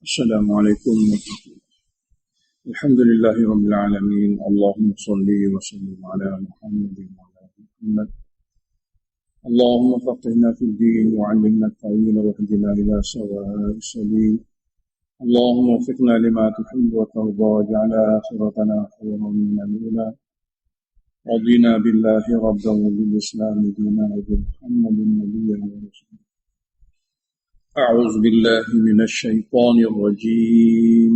Assalamualaikum warahmatullahi wabarakatuh. Alhamdulillahirabbil alamin. Allahumma shalli wa sallim ala Muhammadin wa ala ali Muhammad. Allahumma faqihna fid din wa 'allimna at-ta'wil wahdina ila sawa'is sabil. Allahumma waffiqna lima tuhibbu wa tarda waj'al akhiratana khayran min al-ula. Radina billahi rabban wa bil islam dinan wa bi Muhammadin nabiyyan wa rasulan. أعوذ بالله من الشيطان الرجيم.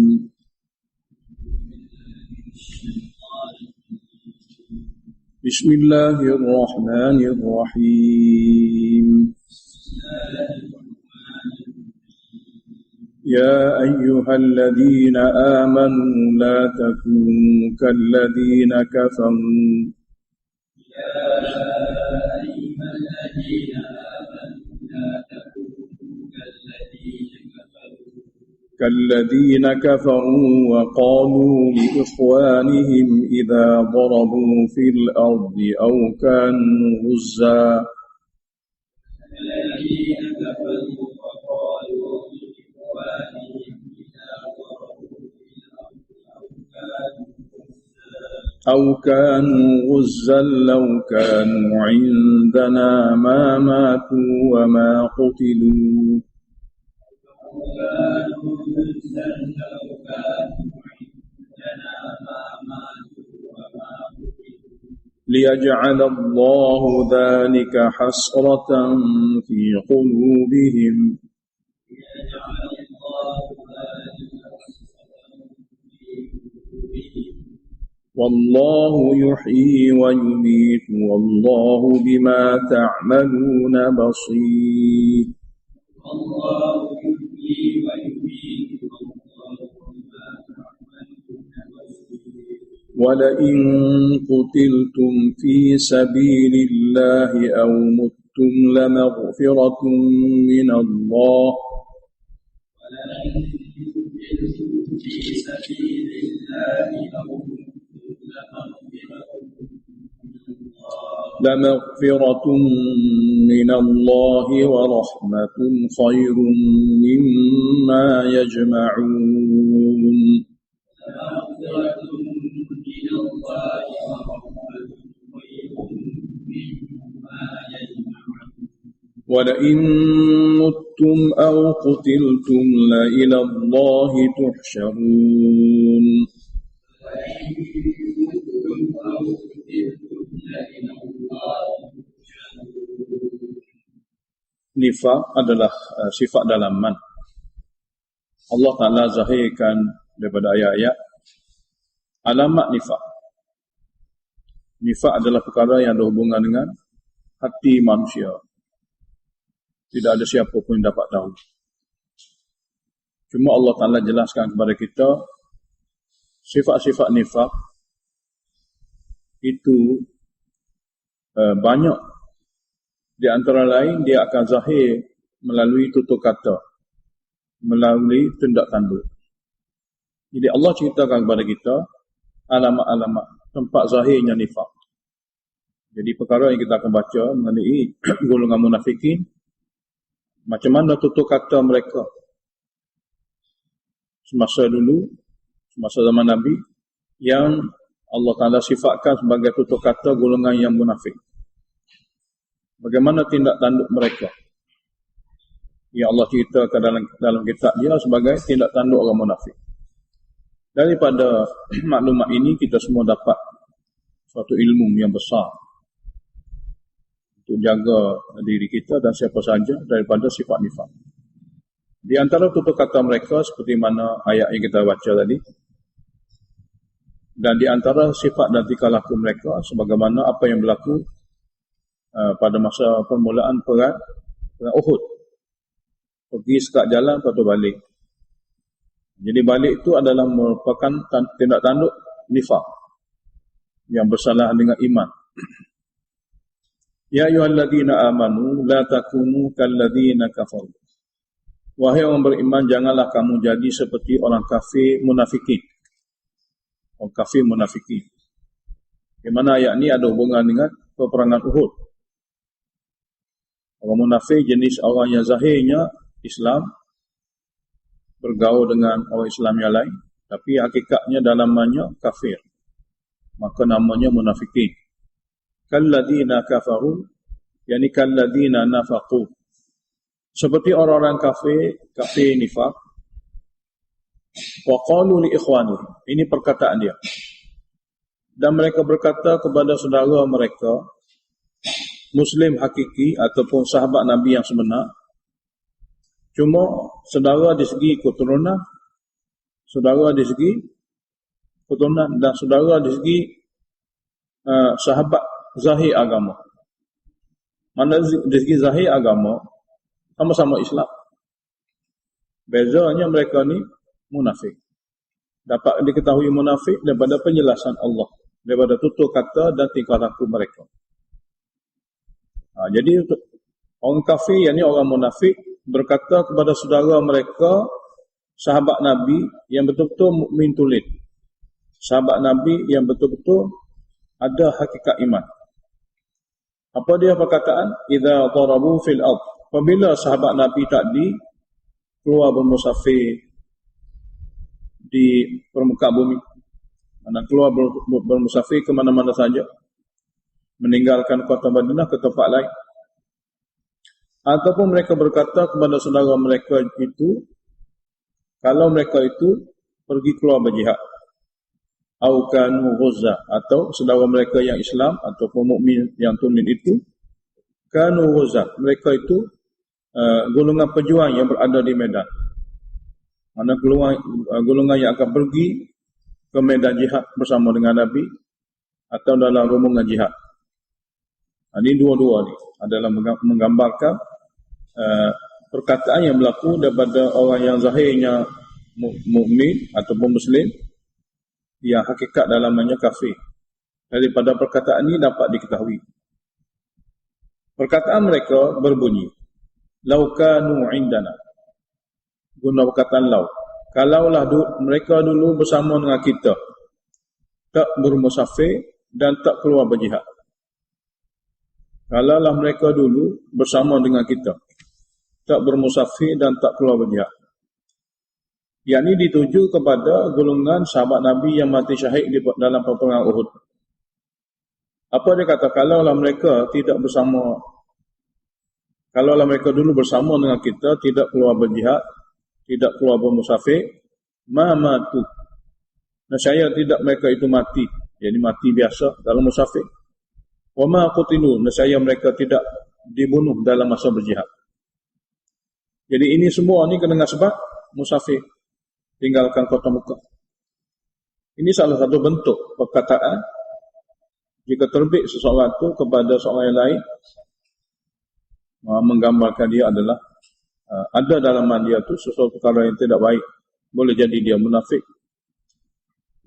بسم الله الرحمن الرحيم. يا أيها الذين آمنوا لا تكونوا كالذين كفروا وقالوا لإخوانهم إذا ضربوا في الأرض أو كانوا غزا لو كانوا عندنا ما ماتوا وما قتلوا ليجعل الله ذلك حسرة في قلوبهم والله يحيي ويميت والله بما تعملون بصير. ولئن قتلتم في سبيل الله أو متم لمغفرة من الله ورحمة خير مما يجمعون. ولئن متم أو قتلتم لإلى الله تحشرون. Nifaq adalah sifat dalaman. Allah Ta'ala zahirkan daripada ayat-ayat alamat nifaq. Nifaq adalah perkara yang ada hubungan dengan hati manusia. Tidak ada siapa pun yang dapat tahu. Cuma Allah Ta'ala jelaskan kepada kita sifat-sifat nifaq itu banyak. Di antara lain dia akan zahir melalui tutur kata, melalui tindak tanduk. Jadi Allah ceritakan kepada kita alamat-alamat tempat zahirnya nifaq. Jadi perkara yang kita akan baca mengenai golongan munafikin, macam mana tutur kata mereka semasa dulu, semasa zaman Nabi, yang Allah Ta'ala sifatkan sebagai tutur kata golongan yang munafik. Bagaimana tindak tanduk mereka yang Allah ceritakan dalam kitab dia sebagai tindak tanduk orang munafik. Daripada maklumat ini kita semua dapat suatu ilmu yang besar untuk jaga diri kita dan siapa saja daripada sifat nifaq. Di antara tutur kata mereka seperti mana ayat yang kita baca tadi, dan di antara sifat dan tingkah laku mereka sebagaimana apa yang berlaku pada masa permulaan perang Uhud. Pergi sekat jalan, lepas tu balik. Jadi balik itu adalah merupakan tindak tanduk nifaq yang bersalahan dengan iman. Ya ayyuhalladzina amanu la takunu kalladzina kafaru. Wahai orang beriman, janganlah kamu jadi seperti orang kafir munafikin. Orang kafir munafikin. Di mana ayat ini ada hubungan dengan peperangan Uhud. Orang munafik jenis orang yang zahirnya Islam, bergaul dengan orang Islam yang lain, tapi hakikatnya dalamannya kafir, maka namanya munafikin. Kalladina kafaru, yani kalladina nafaqu, seperti orang-orang kafir nifaq. Wa qalu li ikhwanihim, ini perkataan dia, dan mereka berkata kepada saudara mereka Muslim hakiki ataupun sahabat Nabi yang sebenar, cuma saudara di segi keturunan, saudara di segi keturunan, dan saudara di segi sahabat zahir agama. Mana di segi zahir agama sama-sama Islam, bezanya mereka ni munafik. Dapat diketahui munafik daripada penjelasan Allah, daripada tutur kata dan tingkah laku mereka. Jadi untuk orang kafir, yakni orang munafik, berkata kepada saudara mereka sahabat Nabi yang betul-betul mukmin tulid, sahabat Nabi yang betul-betul ada hakikat iman. Apa dia perkataan? Idza darabu fil ard, apabila sahabat Nabi tadi keluar bermusafir di permukaan bumi, mana keluar bermusafir ke mana-mana saja, meninggalkan kota Madinah ke tempat lain, ataupun mereka berkata kepada saudara mereka itu, kalau mereka itu pergi keluar berjihad, au kanu ghuzza, atau saudara mereka yang Islam ataupun mukmin yang tunin itu kanu ghuzza, mereka itu golongan pejuang yang berada di medan, mana golongan yang akan pergi ke medan jihad bersama dengan Nabi atau dalam rombongan jihad. Ini dua-dua ni adalah menggambarkan perkataan yang berlaku daripada orang yang zahirnya mukmin ataupun Muslim, yang hakikat dalamannya kafir. Daripada perkataan ini dapat diketahui. Perkataan mereka berbunyi, lau kanu indana, guna perkataan lau, kalaulah mereka dulu bersama dengan kita, tak bermusafir dan tak keluar berjihad. Kalaulah mereka dulu bersama dengan kita, tak bermusafir dan tak keluar berjihad. Yang ini dituju kepada golongan sahabat Nabi yang mati syahid dalam peperangan Uhud. Apa dia kata? Kalaulah mereka tidak bersama, kalaulah mereka dulu bersama dengan kita, tidak keluar berjihad, tidak keluar bermusafir, matu, nescaya tidak mereka itu mati, jadi mati biasa dalam musafir. Wa ma qutilu, nescaya mereka tidak dibunuh dalam masa berjihad. Jadi ini semua ni kena dengan sebab musafir, tinggalkan kota Mekah. Ini salah satu bentuk perkataan jika terbit seseorang itu kepada seorang yang lain, menggambarkan dia adalah ada dalaman dia tu sesuatu perkara yang tidak baik, boleh jadi dia munafik.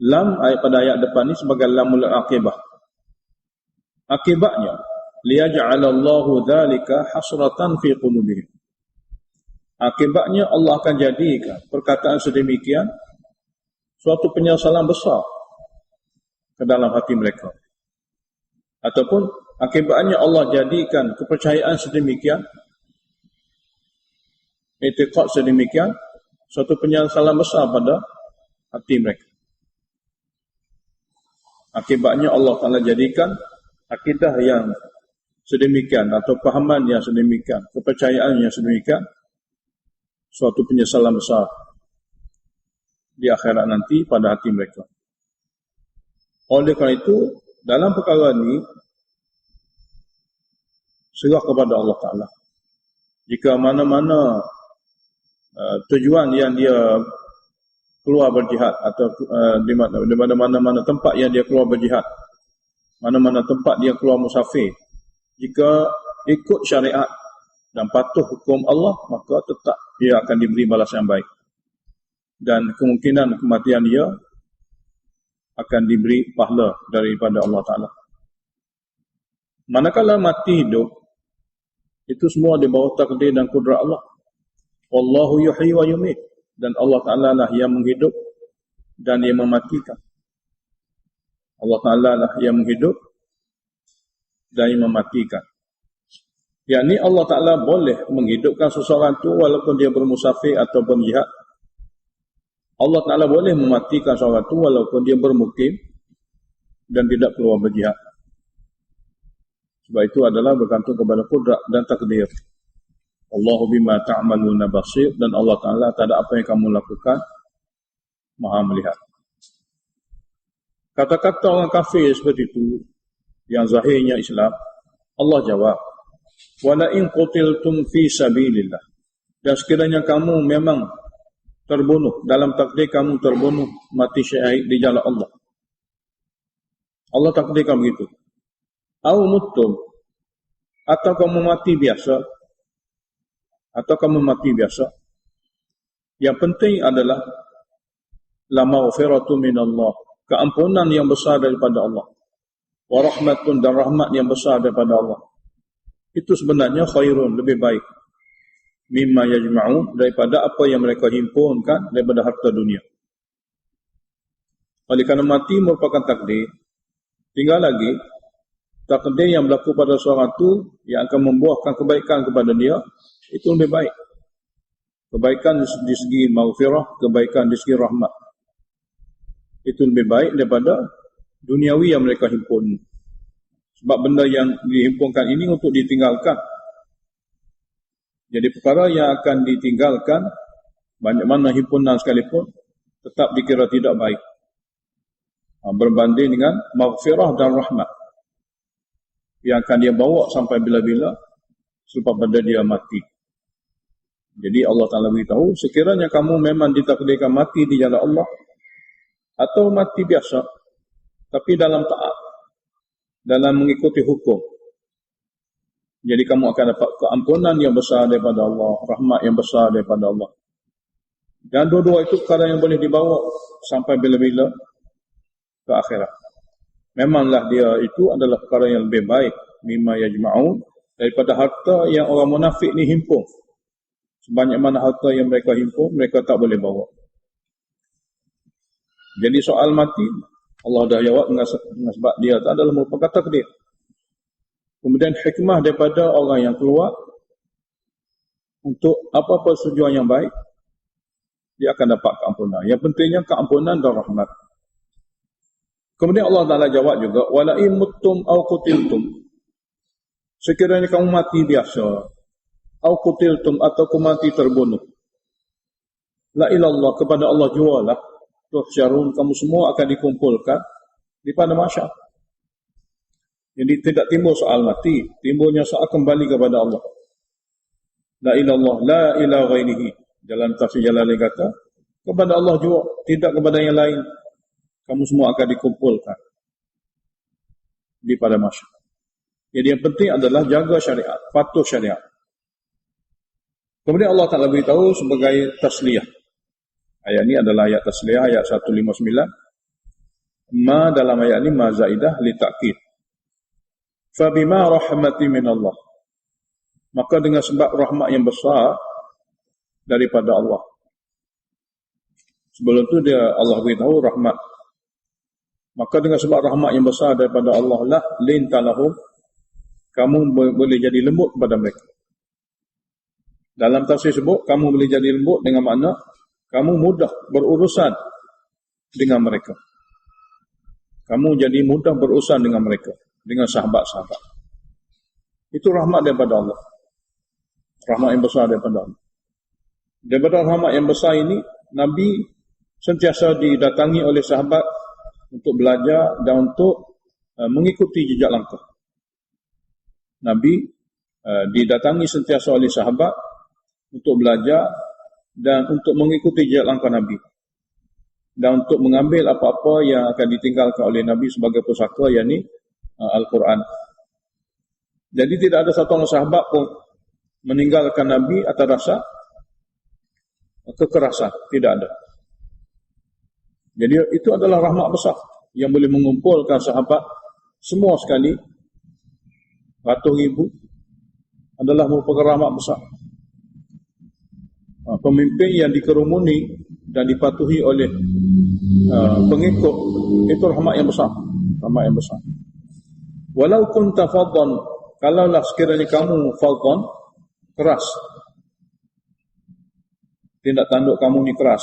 Lam pada ayat depan ni sebagai lamul aqibah. Akibatnya liyaj'alallahu dzalika hasratan fi qulubihim. Akibatnya Allah akan jadikan perkataan sedemikian suatu penyesalan besar ke dalam hati mereka. Ataupun akibatnya Allah jadikan kepercayaan sedemikian, i'tiqad sedemikian, suatu penyesalan besar pada hati mereka. Akibatnya Allah Ta'ala jadikan akidah yang sedemikian atau pahaman yang sedemikian, kepercayaan yang sedemikian, suatu penyesalan besar di akhirat nanti pada hati mereka. Oleh kerana itu, dalam perkara ini serah kepada Allah Ta'ala. Jika mana-mana tujuan yang dia keluar berjihad, atau di mana-mana tempat yang dia keluar berjihad, mana-mana tempat dia keluar musafir, jika ikut syariat dan patuh hukum Allah, maka tetap dia akan diberi balas yang baik, dan kemungkinan kematian dia akan diberi pahala daripada Allah Ta'ala. Manakala mati hidup, itu semua di bawah takdir dan kudrat Allah. Wallahu yuhyi wa yumit, dan Allah Ta'ala lah yang menghidup dan yang mematikan. Allah Ta'ala lah yang menghidup dan yang mematikan. Yang ini Allah Ta'ala boleh menghidupkan seseorang itu walaupun dia bermusafir ataupun jihad, Allah Ta'ala boleh mematikan seorang itu walaupun dia bermukim dan tidak keluar berjihad. Sebab itu adalah bergantung kepada qudrat dan takdir. Allahu bima ta'maluna basir, dan Allah Ta'ala tak ada apa yang kamu lakukan Maha melihat. Kata-kata orang kafir seperti itu yang zahirnya Islam, Allah jawab, wala in qutiltum fi sabilillah, dan sekiranya kamu memang terbunuh, dalam takdir kamu terbunuh, mati syahid di jalan Allah. Allah takdirkan begitu. Au muttum, atau kamu mati biasa, yang penting adalah la maghfiratu minallah, keampunan yang besar daripada Allah, wa rahmatun, dan rahmat yang besar daripada Allah. Itu sebenarnya khairun, lebih baik, mimma yajma'un, daripada apa yang mereka himpunkan daripada harta dunia. Oleh kerana mati merupakan takdir, tinggal lagi takdir yang berlaku pada seorang itu yang akan membuahkan kebaikan kepada dia, itu lebih baik. Kebaikan di segi maghfirah, kebaikan di segi rahmat, itu lebih baik daripada duniawi yang mereka himpun. Sebab benda yang dihimpunkan ini untuk ditinggalkan. Jadi perkara yang akan ditinggalkan, banyak mana himpunan sekalipun, tetap dikira tidak baik, berbanding dengan maghfirah dan rahmat yang akan dia bawa sampai bila-bila selepas pada dia mati. Jadi Allah Ta'ala beritahu, sekiranya kamu memang ditakdirkan mati di jalan Allah, atau mati biasa tapi dalam taat, dalam mengikuti hukum, jadi kamu akan dapat keampunan yang besar daripada Allah, rahmat yang besar daripada Allah. Dan dua-dua itu perkara yang boleh dibawa sampai bila-bila ke akhirat. Memanglah dia itu adalah perkara yang lebih baik, mimma yajma'un, daripada harta yang orang munafik ni himpun. Sebanyak mana harta yang mereka himpun, mereka tak boleh bawa. Jadi soal mati, Allah dah jawab dengan sebab dia tak adalah merupakan takdir. Kemudian hikmah daripada orang yang keluar untuk apa-apa tujuan yang baik, dia akan dapat keampunan. Yang pentingnya keampunan dan rahmat. Kemudian Allah Ta'ala jawab juga, wala in muttum aw qutiltum, sekiranya kamu mati biasa, aw qutiltum, atau kamu mati terbunuh, la ilallah, kepada Allah jualah, tuhsyarun, kamu semua akan dikumpulkan di pada mahsyar. Jadi tidak timbul soal mati, timbulnya soal kembali kepada Allah. La ilallah, la ilaha ghairihi, dalam tafsir Jalalain kata, kepada Allah jua, tidak kepada yang lain. Kamu semua akan dikumpulkan di pada mahsyar. Jadi yang penting adalah jaga syariat, patuh syariat. Kemudian Allah Ta'ala beritahu sebagai tasliyah. Ayat ini adalah ayat tasliyah, ayat 159. Ma dalam ayat ini ma zaidah li ta'kid. Fa bima rahmati min Allah, maka dengan sebab rahmat yang besar daripada Allah. Sebelum itu dia Allah beritahu rahmat. Maka dengan sebab rahmat yang besar daripada Allah lah, lintalahum, kamu boleh jadi lembut kepada mereka. Dalam tafsir sebut, kamu boleh jadi lembut dengan makna kamu mudah berurusan dengan mereka. Kamu jadi mudah berurusan dengan mereka, dengan sahabat-sahabat. Itu rahmat daripada Allah. Rahmat yang besar daripada Allah. Daripada rahmat yang besar ini, Nabi sentiasa didatangi oleh sahabat untuk belajar dan untuk mengikuti jejak langkah. Nabi didatangi sentiasa oleh sahabat untuk belajar dan untuk mengikuti jejak langkah Nabi, dan untuk mengambil apa-apa yang akan ditinggalkan oleh Nabi sebagai pusaka, yakni Al-Quran. Jadi tidak ada satu orang sahabat pun meninggalkan Nabi atas rasa kekerasan, tidak ada. Jadi itu adalah rahmat besar yang boleh mengumpulkan sahabat semua sekali, ratus ribu, adalah merupakan rahmat besar. Pemimpin yang dikerumuni dan dipatuhi oleh pengikut, itu rahmat yang besar. Rahmat yang besar. Walau kunta faddan, kalaulah sekiranya kamu faddan, keras, tindak tanduk kamu ni keras,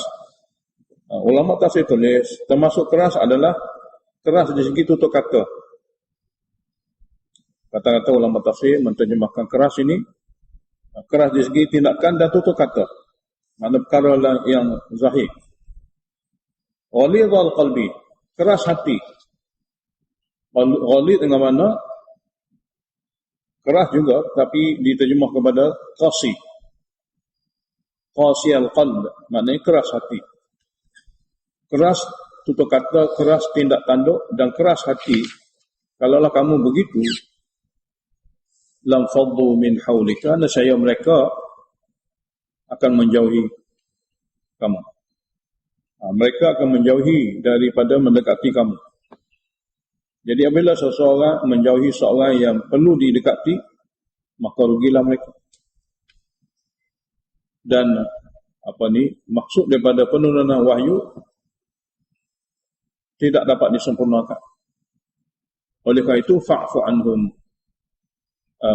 Ulama tafsir tulis, termasuk keras adalah keras di segi tutur kata. Kata-kata ulama tafsir menterjemahkan keras ini, keras di segi tindakan dan tutur kata. Mana perkara yang zahir. Ghalidhal qalbi, keras hati. Ghalidh dengan mana? Keras juga, tapi diterjemah kepada qasi. Qasi al-qalb, maknanya keras hati. Keras tutur kata, keras tindak tanduk dan keras hati. Kalaulah kamu begitu, lam faddu min haulika, nescaya mereka akan menjauhi kamu. Mereka akan menjauhi daripada mendekati kamu. Jadi apabila seseorang menjauhi seorang yang perlu didekati, maka rugilah mereka. Dan maksud daripada penurunan wahyu tidak dapat disempurnakan. Oleh kerana itu, fa'fu anhum.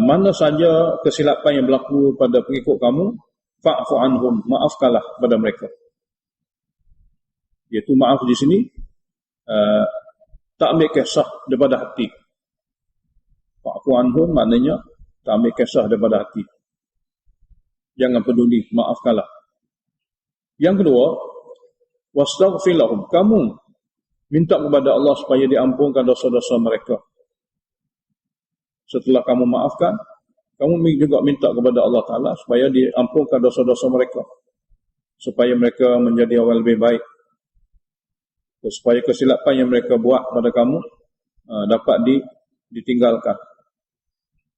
Mana saja kesilapan yang berlaku pada pengikut kamu, fa'fu anhum, maafkanlah pada mereka. Iaitu maaf di sini tak ambil kisah daripada hati. Fa'fu anhum maknanya tak ambil kisah daripada hati. Jangan peduli, maafkanlah. Yang kedua, wastaghfir lahum. Kamu minta kepada Allah supaya diampunkan dosa-dosa mereka. Setelah kamu maafkan, kamu juga minta kepada Allah Ta'ala supaya diampunkan dosa-dosa mereka. Supaya mereka menjadi orang lebih baik. Supaya kesilapan yang mereka buat pada kamu dapat ditinggalkan.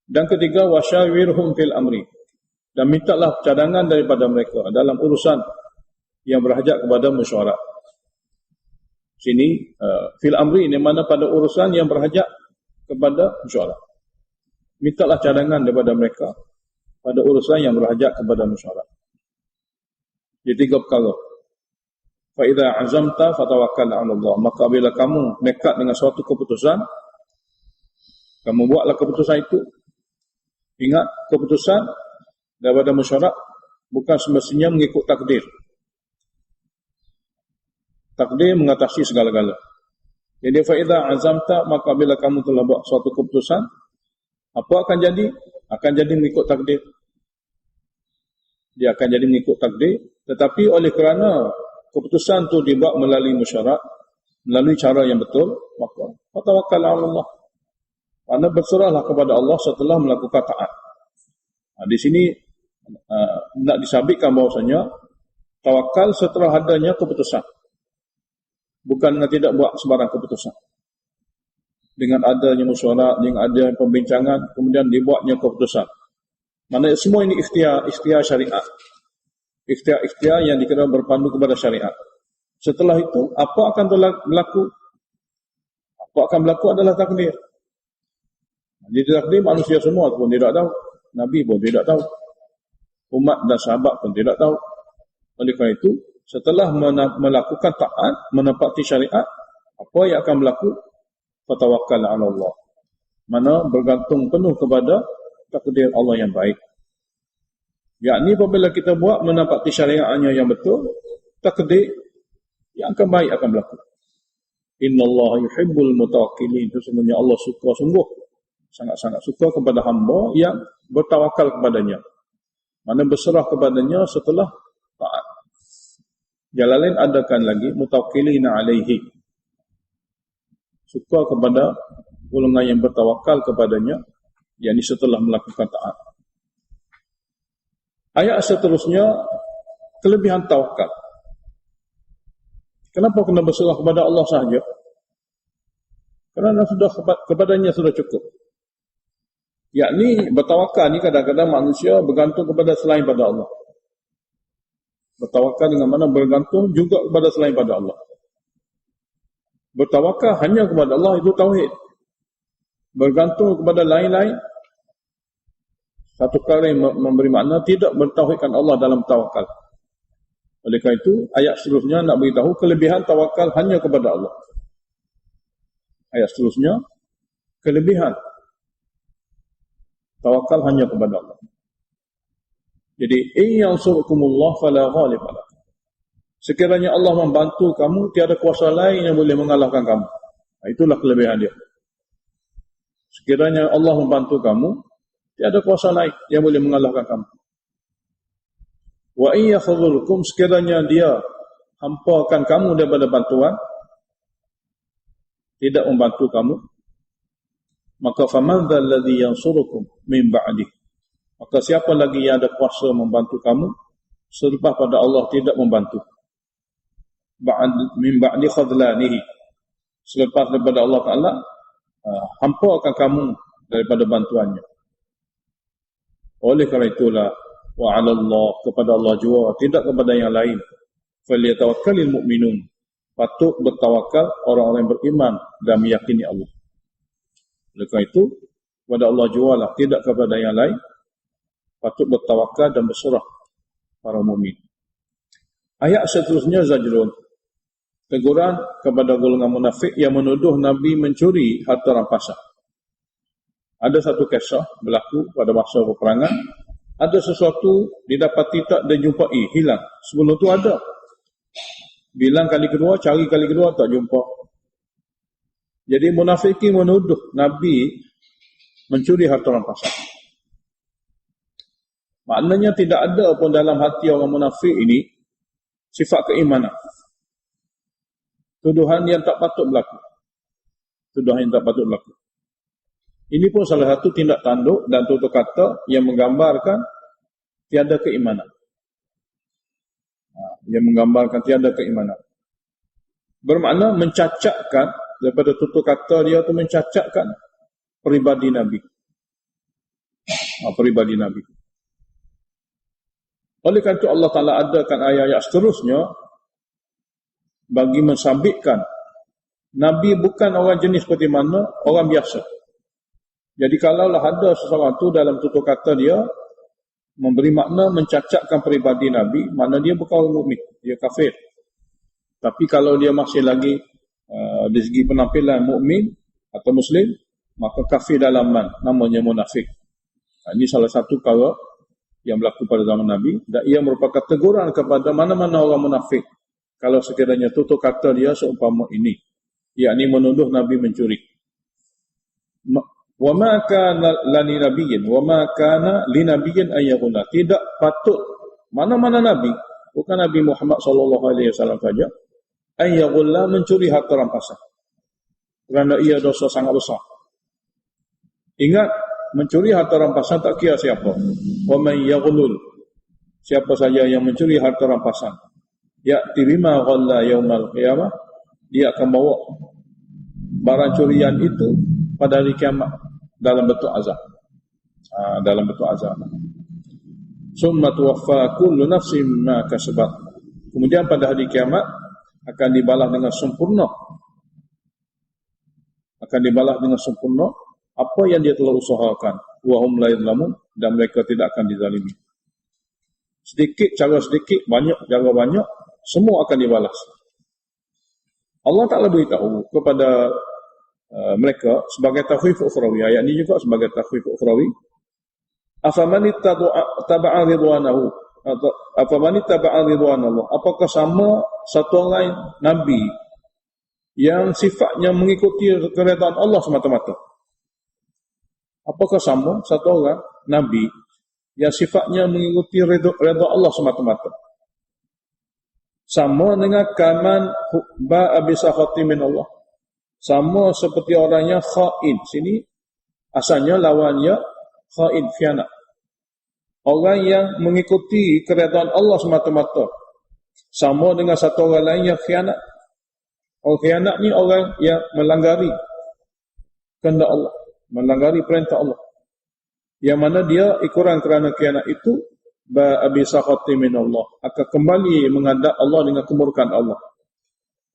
Dan ketiga, wasyawirhum fil amri. Dan mintalah cadangan daripada mereka dalam urusan yang berhajat kepada mesyuarat. Sini, fil amri ini mana pada urusan yang berhajat kepada mesyuarat. Mintalah cadangan daripada mereka pada urusan yang berhajat kepada mesyuarat. Jadi tiga perkara. Fa idza azamta fatawakkal 'ala Allah. Maka bila kamu nekat dengan suatu keputusan, kamu buatlah keputusan itu. Ingat, keputusan daripada mesyuarat bukan semestinya mengikut takdir. Takdir mengatasi segala-gala. Jadi fa idza azamta, maka bila kamu telah buat suatu keputusan, apa akan jadi? Akan jadi mengikut takdir. Dia akan jadi mengikut takdir, tetapi oleh kerana keputusan itu dibuat melalui mesyuarat, melalui cara yang betul, maka tawakkal 'ala Allah. Anda berserahlah kepada Allah setelah melakukan taat. Di sini nak disabitkan bahawasanya tawakal setelah adanya keputusan. Bukan tidak buat sebarang keputusan. Dengan adanya mesyuarat, dengan adanya pembincangan, kemudian dibuatnya keputusan. Maksudnya semua ini ikhtiar syariat. Ikhtiar yang dikira berpandu kepada syariat. Setelah itu, apa akan berlaku? Apa akan berlaku adalah takdir. Jadi takdir manusia semua pun tidak tahu. Nabi pun tidak tahu. Umat dan sahabat pun tidak tahu. Oleh kerana itu, setelah melakukan taat, menepati syariat, apa yang akan berlaku? Fatawakkal 'ala Allah. Mana bergantung penuh kepada takdir Allah yang baik. Yakni apabila kita buat menepati syariatnya yang betul, takdir yang akan baik akan berlaku. Innallaha yuhibbul mutawakkilin. Sesungguhnya Allah suka sungguh, sangat-sangat suka kepada hamba yang bertawakal kepadanya. Mana berserah kepadanya setelah taat. Jalalain adakan lagi mutawakkilina alaihi. Suka kepada golongan yang bertawakal kepadanya, yakni setelah melakukan taat. Ayat seterusnya, kelebihan tawakal. Kenapa kena berserah kepada Allah sahaja? Kerana sudah kepadanya sudah cukup. Yakni bertawakal ni kadang-kadang manusia bergantung kepada selain pada Allah. Bertawakal dengan mana bergantung juga kepada selain pada Allah. Bertawakal hanya kepada Allah itu tauhid. Bergantung kepada lain-lain, satu perkara yang memberi makna tidak bertauhidkan Allah dalam tawakal. Oleh kerana itu, ayat seterusnya nak beritahu kelebihan tawakal hanya kepada Allah. Ayat seterusnya, kelebihan tawakal hanya kepada Allah. Jadi, in yansurkumullah fala ghaliba lakum. Sekiranya Allah membantu kamu, tiada kuasa lain yang boleh mengalahkan kamu. Itulah kelebihan dia. Sekiranya Allah membantu kamu, tiada kuasa lain yang boleh mengalahkan kamu. Wa in yakhzulkum, sekiranya dia hampakan kamu daripada bantuan, tidak membantu kamu, maka faman dzal ladzi yansurukum min ba'di, maka siapa lagi yang ada kuasa membantu kamu selepas pada Allah tidak membantu. Min ba'di khadlanihi, selepas daripada Allah Ta'ala hampakan kamu daripada bantuannya. Oleh kerana itulah wa 'ala Allah, kepada Allah jua, tidak kepada yang lain. Falyatawakkalul mu'minun, patut bertawakal orang-orang yang beriman dan meyakini Allah. Oleh kerana itu kepada Allah jua lah, tidak kepada yang lain. Patut bertawakal dan berserah para mukmin. Ayat seterusnya zajrun, teguran kepada golongan munafik yang menuduh Nabi mencuri harta rampasan. Ada satu kisah berlaku pada masa peperangan. Ada sesuatu didapati tak dijumpai, hilang. Sebelum tu ada. Bilang kali kedua, cari kali kedua, tak jumpa. Jadi munafikin menuduh Nabi mencuri harta rampasan. Maknanya tidak ada pun dalam hati orang munafik ini sifat keimanan. Tuduhan yang tak patut berlaku. Tuduhan yang tak patut berlaku. Ini pun salah satu tindak tanduk dan tutur kata yang menggambarkan tiada keimanan. Yang menggambarkan tiada keimanan. Bermakna mencacatkan, daripada tutur kata dia itu mencacatkan peribadi Nabi. Peribadi Nabi. Oleh kerana itu Allah Ta'ala adakan ayat-ayat seterusnya bagi mensabitkan Nabi bukan orang jenis seperti mana orang biasa. Jadi kalaulah ada sesuatu dalam tutur kata dia memberi makna mencacatkan peribadi Nabi, makna dia bukan orang mukmin, dia kafir. Tapi kalau dia masih lagi dari segi penampilan mukmin atau muslim, maka kafir dalaman, namanya munafik. Ini salah satu perkara yang berlaku pada zaman Nabi, dan ia merupakan teguran kepada mana-mana orang munafik kalau sekiranya tutur kata dia seumpama ini, yakni menuduh Nabi mencuri. Wa ma kana lani nabiyyin wa ma kana li nabiyyin an yaqula, tidak patut mana-mana nabi, bukan Nabi Muhammad sallallahu alaihi wasallam saja, an yaqula, mencuri harta rampasan, kerana ia dosa sangat besar. Ingat, mencuri harta rampasan tak kira siapa. Wa man yaghlul, siapa saja yang mencuri harta rampasan, ya'ti bima ghalla yaumal qiyamah, dia akan bawa barang curian itu pada hari kiamat dalam bentuk azab. Dalam bentuk azab. Summa tuwaffa kullu nafsin ma kasabat, kemudian pada hari kiamat akan dibalas dengan sempurna. Akan dibalas dengan sempurna apa yang dia telah usahakan. Wa hum la yuzlamun, dan mereka tidak akan dizalimi. Sedikit cara sedikit, banyak cara banyak, semua akan dibalas. Allah Ta'ala beritahu kepada mereka sebagai takhwif ukhrawi. Ayat ini juga sebagai takhwif ukhrawi. Afaman ittaba'a ridwanahu, afaman ittaba'a ridwanallah, apakah sama satu orang nabi yang sifatnya mengikuti keredaan Allah semata-mata? Apakah sama satu orang nabi yang sifatnya mengikuti redha Allah semata-mata? Sama dengan kaman ba'a bisakhati min Allah, sama seperti orangnya khain. Sini asalnya lawannya khain, khianat. Orang yang mengikuti keredaan Allah semata-mata sama dengan satu orang lain yang khianat. Orang khianat ni orang yang melanggari kehendak Allah, melanggari perintah Allah, yang mana dia ikuran kerana khianat itu ba'abi sakhati min Allah, akan kembali menghadap Allah dengan kemurkaan Allah.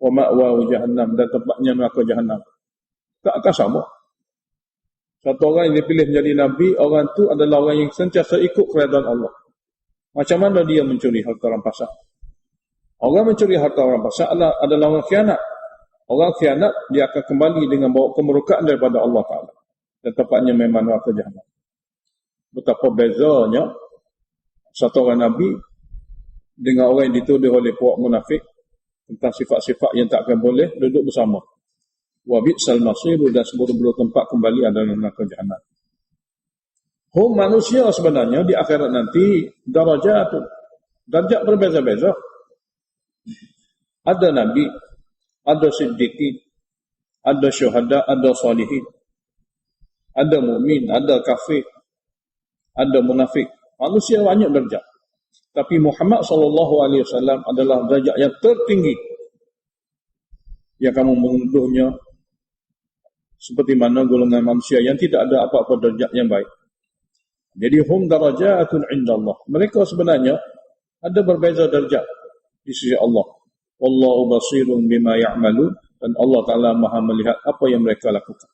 Wa ma'wa jahannam, dan tempatnya neraka jahannam. Tak akan sama. Satu orang yang dipilih menjadi Nabi, orang itu adalah orang yang sentiasa ikut keredaan Allah. Macam mana dia mencuri harta rampasan? Orang mencuri harta rampasan adalah orang khianat. Orang khianat, dia akan kembali dengan bawa kemurkaan daripada Allah Ta'ala, dan tempatnya memang neraka jahannam. Betapa bezanya satu orang Nabi dengan orang yang dituduh oleh puak munafik tentang sifat-sifat yang tak akan boleh duduk bersama. Wa bi'sal masir, dan seburuk-buruk tempat kembali adalah neraka jahanam. Manusia sebenarnya di akhirat nanti darajat berbeza-beza. Ada nabi, ada siddiqin, ada syuhada, ada salihin, ada mukmin, ada kafir, ada munafik. Manusia banyak darjat. Tapi Muhammad SAW adalah darjat yang tertinggi. Yang kamu menuduhnya seperti mana golongan manusia yang tidak ada apa-apa darjat yang baik. Jadi hum darajatun indallah. Mereka sebenarnya ada berbeza darjat di sisi Allah. Wallahu basirun bima ya'malun, dan Allah Ta'ala Maha melihat apa yang mereka lakukan.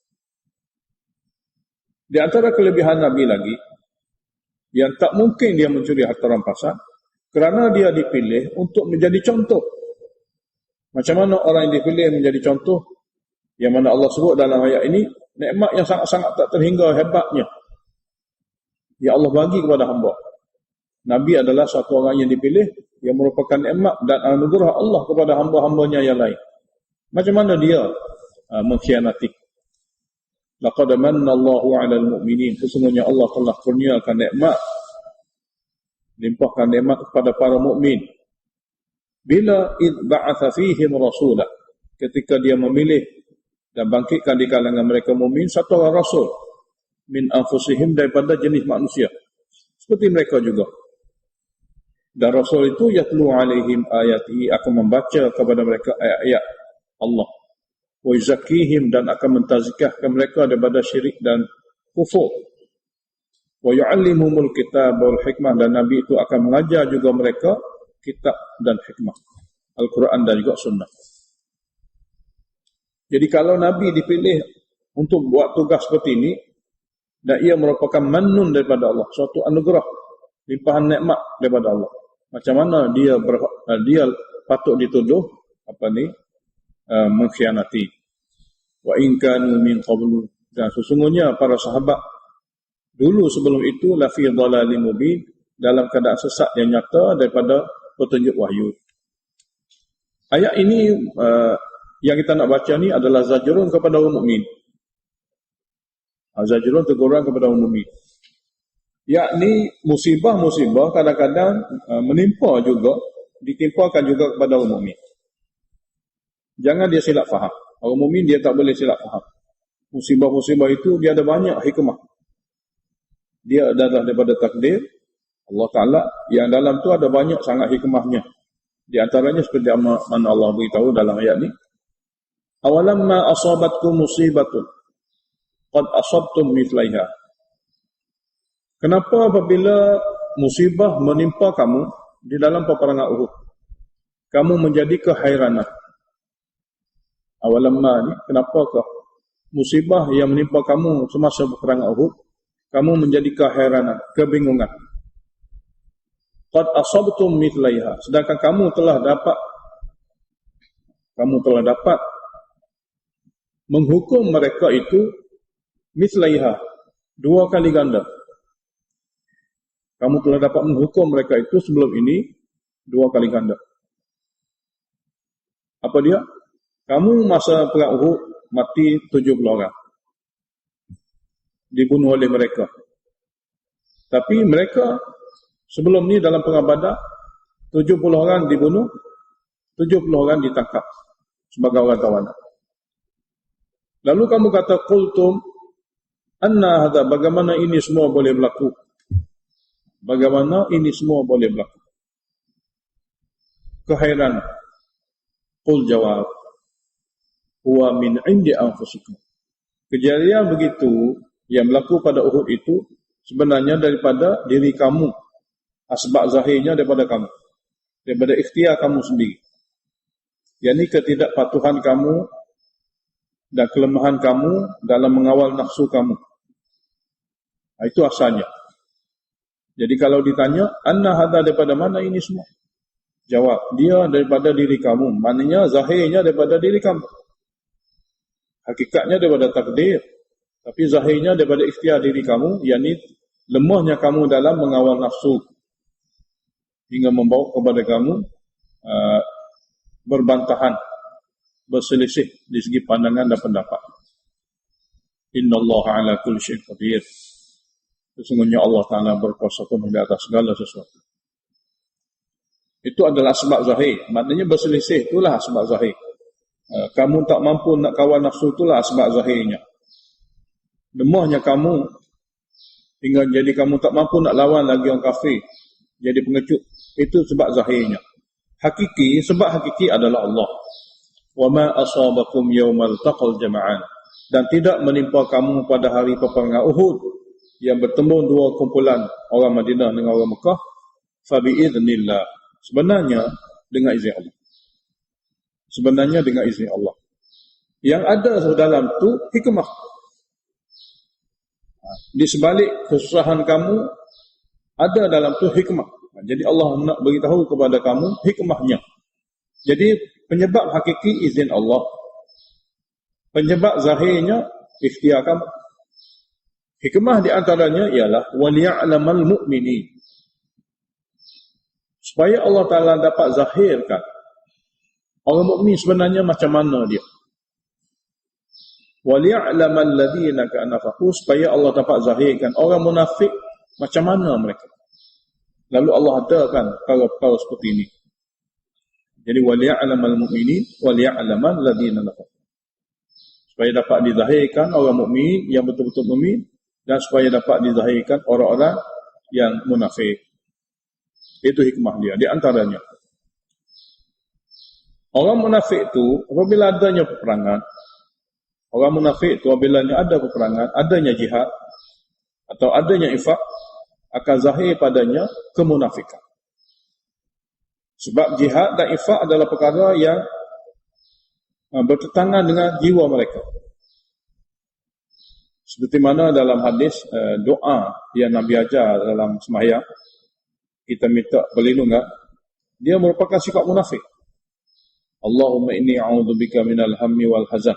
Di antara kelebihan Nabi lagi, yang tak mungkin dia mencuri harta rampasan, kerana dia dipilih untuk menjadi contoh. Macam mana orang yang dipilih menjadi contoh, yang mana Allah sebut dalam ayat ini, nikmat yang sangat-sangat tak terhingga hebatnya ya Allah bagi kepada hamba. Nabi adalah satu orang yang dipilih yang merupakan nikmat dan anugerah Allah kepada hamba-hambanya yang lain. Macam mana dia mengkhianati? Laqad manna Allahu 'alal mu'minin. Sesungguhnya Allah telah kurniakan nikmat, limpahkan nikmat kepada para mukmin. Bila id ba'atha fihim rasulah, ketika dia memilih dan bangkitkan di kalangan mereka mukmin satu orang rasul min anfusihim, daripada jenis manusia seperti mereka juga. Dan rasul itu yatlu alaihim ayatihi, akan membaca kepada mereka ayat-ayat Allah, wa yuzakkihim, dan akan mentazkiyahkan mereka daripada syirik dan kufur, wa yu'allimuhumul kitab wal hikmah, dan Nabi itu akan mengajar juga mereka kitab dan hikmah, Al-Quran dan juga sunnah. Jadi kalau Nabi dipilih untuk buat tugas seperti ini, dan ia merupakan mannun daripada Allah, suatu anugerah, limpahan nikmat daripada Allah. Macam mana dia patut dituduh mengkhianati. Wa in kanu min qablu, dan sesungguhnya para sahabat dulu sebelum itu la fi dhalalin mubin, dalam keadaan sesat yang nyata daripada petunjuk wahyu. Ayat ini yang kita nak baca ni adalah zajrun kepada orang mukmin. Zajrun, teguran kepada orang mukmin. Yakni musibah-musibah kadang-kadang menimpa juga, ditimpakan juga kepada orang mukmin. Jangan dia silap faham. Orang mukmin dia tak boleh silap faham. Musibah-musibah itu dia ada banyak hikmah. Dia adalah daripada takdir Allah Ta'ala, yang dalam tu ada banyak sangat hikmahnya. Di antaranya seperti mana Allah beritahu dalam ayat ni, awalamma asabatkum musibatun qad asabtum mithlaiha. Kenapa apabila musibah menimpa kamu di dalam peperangan Uhud, kamu menjadi kehairanan? Awalamma ni, kenapakah musibah yang menimpa kamu semasa peperangan Uhud, kamu menjadi kehairanan, kebingungan? Qad asabtum mithlaiha, sedangkan kamu telah dapat menghukum mereka itu mithlaiha, dua kali ganda. Kamu telah dapat menghukum mereka itu sebelum ini dua kali ganda. Apa dia? Kamu masa perang Uhud mati 70 orang. Dibunuh oleh mereka. Tapi mereka sebelum ni dalam perang Badar 70 orang dibunuh, 70 orang ditangkap sebagai orang tawanan. Lalu kamu kata qultum anna hadza, bagaimana ini semua boleh berlaku? Bagaimana ini semua boleh berlaku? Kehairan. Qul jawab, huwa min indi anfusikum. Kejadian begitu yang berlaku pada Uhud itu sebenarnya daripada diri kamu. Asbab zahirnya daripada kamu, daripada ikhtiar kamu sendiri. Yakni ketidakpatuhan kamu dan kelemahan kamu dalam mengawal nafsu kamu. Itu asalnya. Jadi kalau ditanya, anna hadza, daripada mana ini semua? Jawab, dia daripada diri kamu. Maknanya zahirnya daripada diri kamu. Hakikatnya daripada takdir. Tapi zahirnya daripada ikhtiar diri kamu, yakni lemahnya kamu dalam mengawal nafsu. hingga membawa kepada kamu berbantahan, berselisih di segi pandangan dan pendapat. Innallaha ala kulli syai'in qadir. Sesungguhnya Allah Ta'ala berkuasa penuh di atas segala sesuatu. Itu adalah sebab zahir. Maknanya berselisih itulah sebab zahir. Kamu tak mampu nak kawal nafsu itulah sebab zahirnya. Lemahnya kamu hingga jadi kamu tak mampu nak lawan lagi orang kafir, jadi pengecut. Itu sebab zahirnya. Sebab hakiki adalah Allah. Wa ma asabakum yawmal taqal jama'an. Dan tidak menimpa kamu pada hari peperangan Uhud yang bertemu dua kumpulan orang Madinah dengan orang Mekah, fa biiznillah. Sebenarnya dengan izin Allah. Sebenarnya dengan izin Allah. Yang ada dalam tu hikmah. Di sebalik kesusahan kamu ada dalam tu hikmah. Jadi Allah nak beritahu kepada kamu hikmahnya. Jadi penyebab hakiki izin Allah. Penyebab zahirnya ikhtiar kamu. Hikmah di antaranya ialah waliya'lamal mu'minin. Supaya Allah Ta'ala dapat zahirkan orang mukmin sebenarnya macam mana dia. Waliya'lamal ladzina ka'anafaqu, supaya Allah dapat zahirkan orang munafik macam mana mereka. Lalu Allah adakan perkara-perkara seperti ini. Jadi waliya'lamal mu'minin waliya'lamal ladzina nafaqu. Supaya dapat dizahirkan orang mukmin yang betul-betul mukmin, dan supaya dapat dizahirkan orang-orang yang munafik. Itu hikmah dia. Di antaranya, orang munafik itu apabila adanya peperangan, orang munafik itu apabila ada peperangan, adanya jihad atau adanya infak, akan zahir padanya kemunafikan. Sebab jihad dan infak adalah perkara yang bertentangan dengan jiwa mereka. Seperti mana dalam hadis doa yang Nabi ajar dalam sembahyang, kita minta perlindungan, dia merupakan sifat munafik. Allahumma inni a'udzubika minal hammi wal hazan.